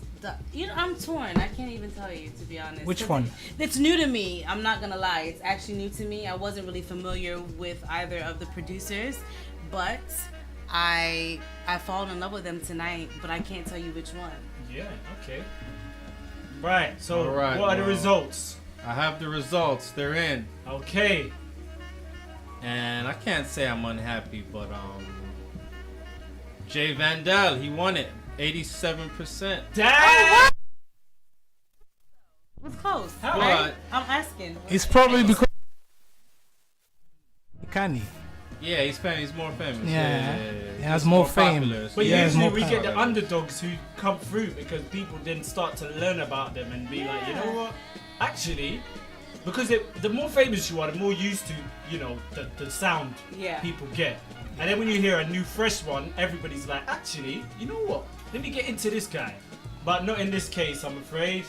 I'm torn. I can't even tell you, to be honest. Which one? It's new to me. I'm not gonna lie. It's actually new to me. I wasn't really familiar with either of the producers, but I fallen in love with them tonight, but I can't tell you which one. Yeah, okay. Right, so All right, what are the well, results? I have the results. They're in. Okay. And I can't say I'm unhappy, but Jay Vandal, he won it. 87%. Damn! It's close. How? Right? I'm asking. It's probably because Kanye. Yeah, he's more famous. Yeah, he has He's more fame. popular, so But Yeah, usually more we get the power. underdogs who come through because people then start to learn about them and be like, you know what? Actually, because the more famous you are, the more used to, you know, the sound people get. And then when you hear a new fresh one, everybody's like, actually, you know what? Let me get into this guy. But not in this case, I'm afraid.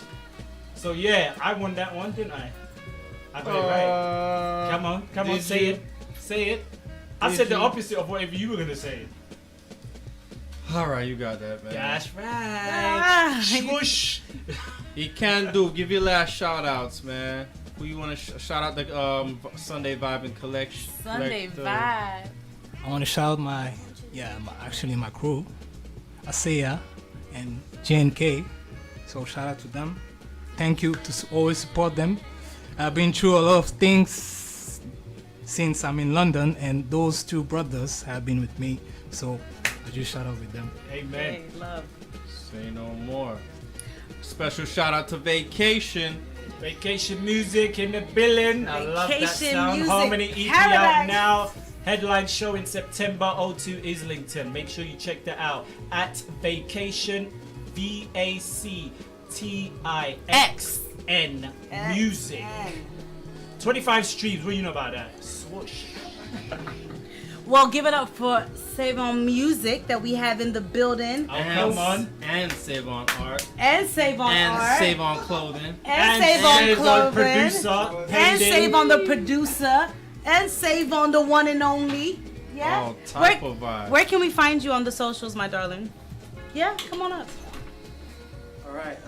So yeah, I won that one, didn't I? I got it right. Come on, say it. Say it. I said the opposite of whatever you were gonna say. All right, you got that, man. That's right. Swoosh. He can do. Give your last shout outs, man. Who you want to shout out? The Sunday Vibe and Collection. Sunday Vibe. I want to shout my crew, Asaya and JNK. So shout out to them. Thank you to always support them. I've been through a lot of things since I'm in London, and those two brothers have been with me. So I just shout out with them. Amen. Hey, love. Say no more. Special shout out to Vacation. Vacation music in the building. I love that Vacation sound. music Harmony EP paradise. out now. Headline show in September, O2 Islington. Make sure you check that out at Vacation, VACTIXN music. 25 streams. What do you know about that? Swoosh. Well, give it up for Save On Music that we have in the building. Oh, come on. And Save On Art. And Save On and Art. Save On Clothing. And Save On Clothing. Producer. And Save On the producer. And Save On the one and only. Yeah. All type of vibes. Where can we find you on the socials, my darling? Yeah, come on up. Alright,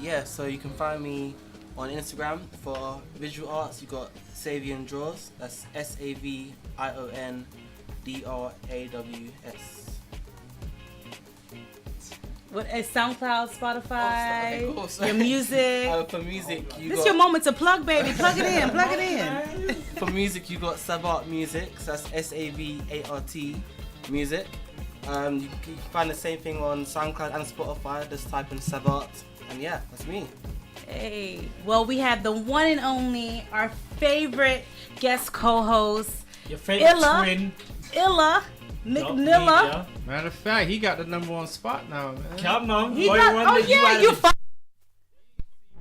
yeah, so you can find me on Instagram for visual arts. You got Savion Draws. That's SAVIONDRAWS. What is SoundCloud, Spotify, Oh, your music? For music, This your moment to plug, baby. Plug it in. Plug it in. For music, you got Savart Music. So that's SAVART Music. You can find the same thing on SoundCloud and Spotify. Just type in Savart, and yeah, that's me. Hey, well, we have the one and only, our favorite guest co-host, Your favorite Illa, twin. Illa McNilla. Matter of fact, he got the #1 spot now, man. Come on, He got, oh yeah, you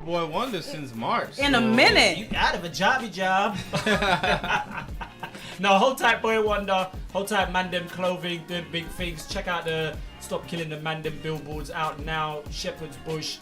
Boy Wonder since March. in a minute. You out of a jobby job. No, hold tight, Boy Wonder. Hold tight, Mandem Clothing, doing big things. Check out the Stop Killing the Mandem billboards out now. Shepherd's Bush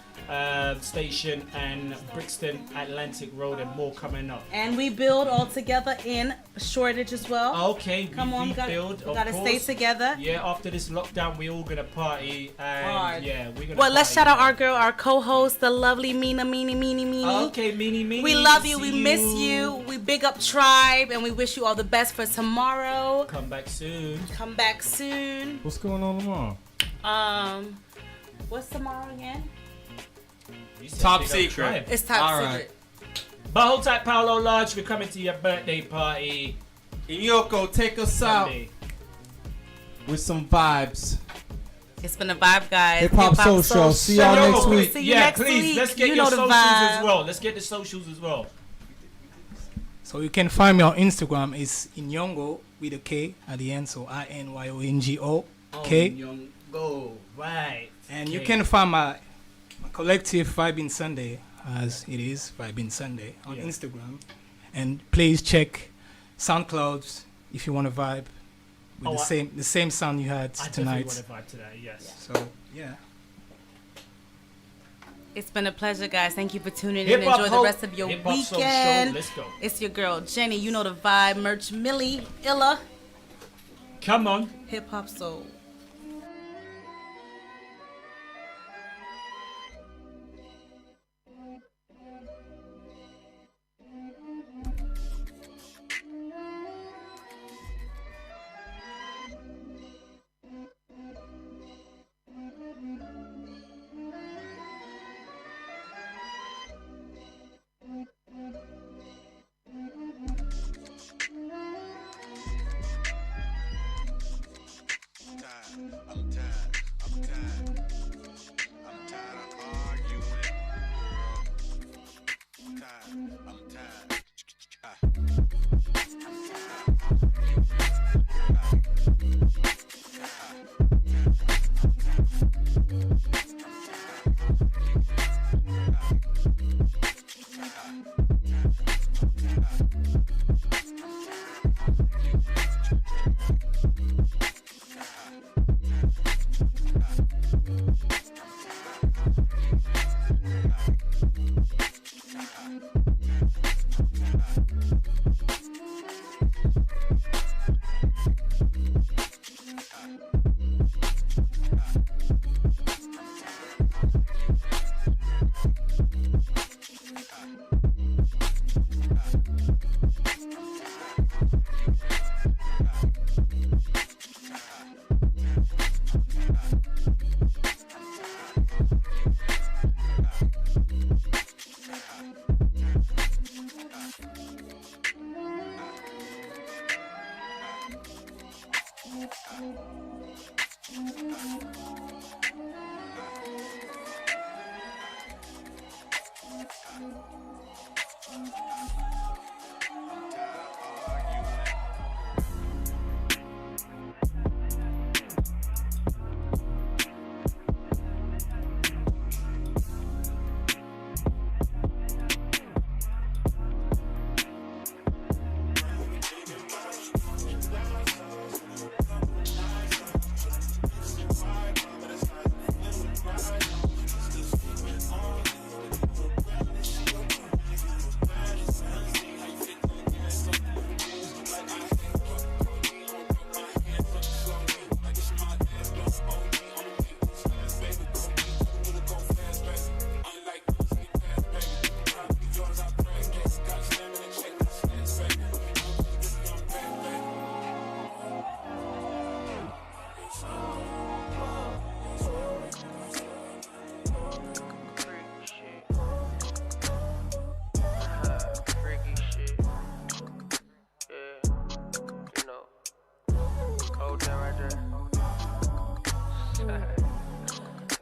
Station and Brixton Atlantic Road, and more coming up. And we build all together in Shoreditch as well. Okay, Come on, we build. gotta stay together. Yeah, after this lockdown, we all gonna party, and Hard. yeah, we're gonna. Well, let's party. shout out our girl, our co-host, the lovely Meanie. Okay, Meanie. We love you. See We miss you. We big up Tribe, and we wish you all the best for tomorrow. Come back soon. Come back soon. What's going on tomorrow? What's tomorrow again? Top secret. It's top All secret. But hold tight, Paolo Lodge. We're coming to your birthday party. Yoko, take us out with some vibes. It's been a vibe, guys. Hip Hop Social. See y'all next week. See you Yeah, next please. week. Let's get You your know the socials vibe. as well. Let's get the socials as well. So you can find me on Instagram. It's Inyongo with a K at the end. So INYONGO K. Go right. And you can find my collective Vibing Sunday, as it is Vibing Sunday, on Instagram. And please check SoundCloud if you want to vibe with the same sound you had I tonight. definitely want to vibe today. Yes. So yeah. It's been a pleasure, guys. Thank you for tuning in. Hip Hop Enjoy the Hope. rest of your Hip Hop Soul Show. weekend. Let's go. It's your girl Jenny. You know the vibe. Merch Millie Illa. Come on. Hip Hop Soul.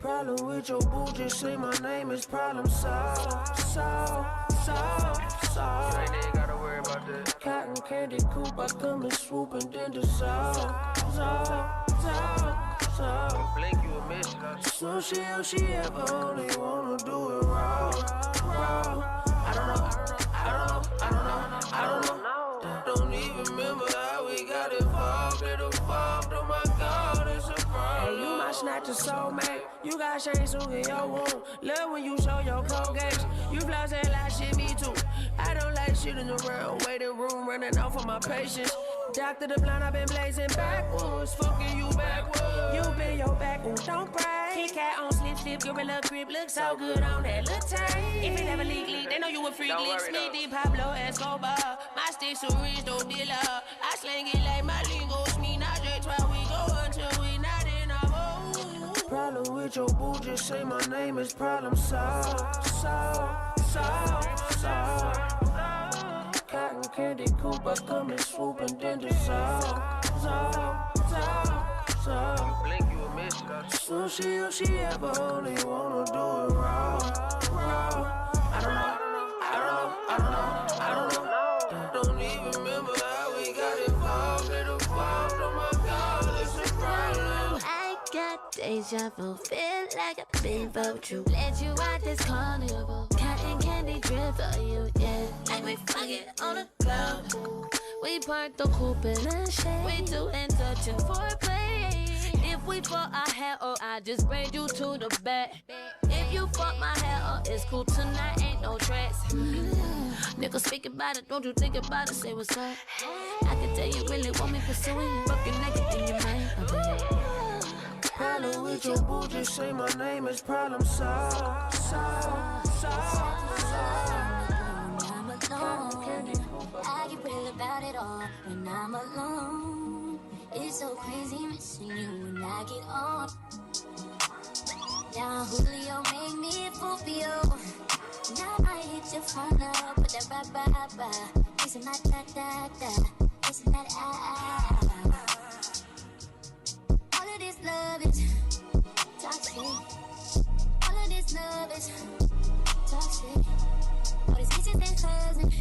Problem with your boo, just say my name is problem solved. You ain't even gotta worry about that. Cotton candy coop, I come and swoop and then dissolve. Blink, you a miss. So she ever only wanna do it raw. I don't know. Don't even remember how we got involved. Oh my God, it's a problem. Hey, you my snatcher soulmate. You got shame soon in your womb. Love when you show your cold gaze. You floss and like shit, me too. I don't like shitting around, waiting room, running off of my patience. Doctor the blind, I've been blazing backwards, fucking you backwards. You been your back, don't break. Kit Kat on slip, gorilla grip, look so good on that little tank. If it never leak, they know you a freak. Leak, Smithy, Pablo, Escobar. My sticks so rich, no dealer. I slang it like my lingo, me not just why we go until we not in our home. Problem with your boo, just say my name is problem solved. Cotton candy coop, I come and swoop and then dissolve. Blink, you a miss. So she ever only wanna do it raw. I don't know. Don't even remember how we got involved. Oh my God, it's a problem. I got deja vu, feel like I've been vote you. Let you out this carnival, cotton candy drip for you, yeah. Like we fucking on the ground. We park the coupe in a shade. We doing touching foreplay. If we fuck our hair up, I just braid you to the back. If you fuck my hair up, it's cool tonight, ain't no tracks. Nigga, speak about it, don't you think about it, say what's up. I can tell you really want me pursuing you, broken naked in your mind. Problem with your boo, just say my name is problem solved. I get real about it all when I'm alone. It's so crazy missing you when I get on. Now Julio make me fulfill. Now I hit your phone up with that ba-ba-ba. Isn't that da-da-da? Isn't that ah? All of this love is toxic. All of this love is toxic. All these bitches and husbands.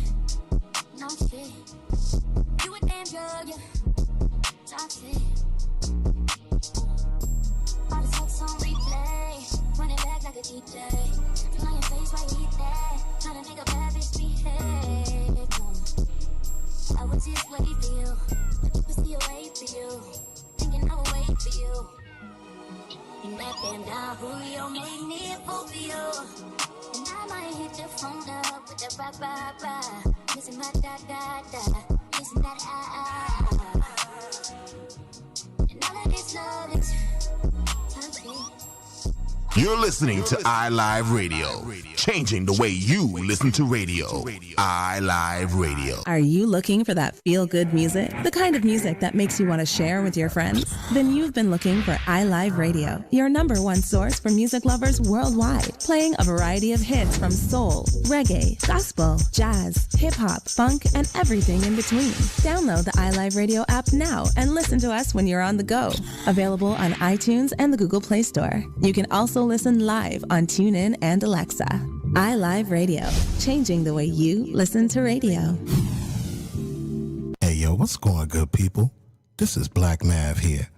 No shit. You a damn drug, yeah. Toxic. All the sex on replay. Run it back like a DJ. Feel on your face while you eat that. Tryna make a bad bitch behave. I would just wait for you. I still wait for you. Thinking I will wait for you. You met them down, Julio made me a fool for you. And I might hit your phone up with that ba-ba-ba. Listen my da-da-da. Listen that ah. And all of this love is toxic. You're listening to iLive Radio, changing the way you listen to radio. iLive Radio. Are you looking for that feel-good music? The kind of music that makes you want to share with your friends? Then you've been looking for iLive Radio, your #1 source for music lovers worldwide, playing a variety of hits from soul, reggae, gospel, jazz, hip-hop, funk, and everything in between. Download the iLive Radio app now and listen to us when you're on the go. Available on iTunes and the Google Play Store. You can also listen live on TuneIn and Alexa. iLive Radio, changing the way you listen to radio. Hey, yo, what's going on, good people? This is Black Mav here.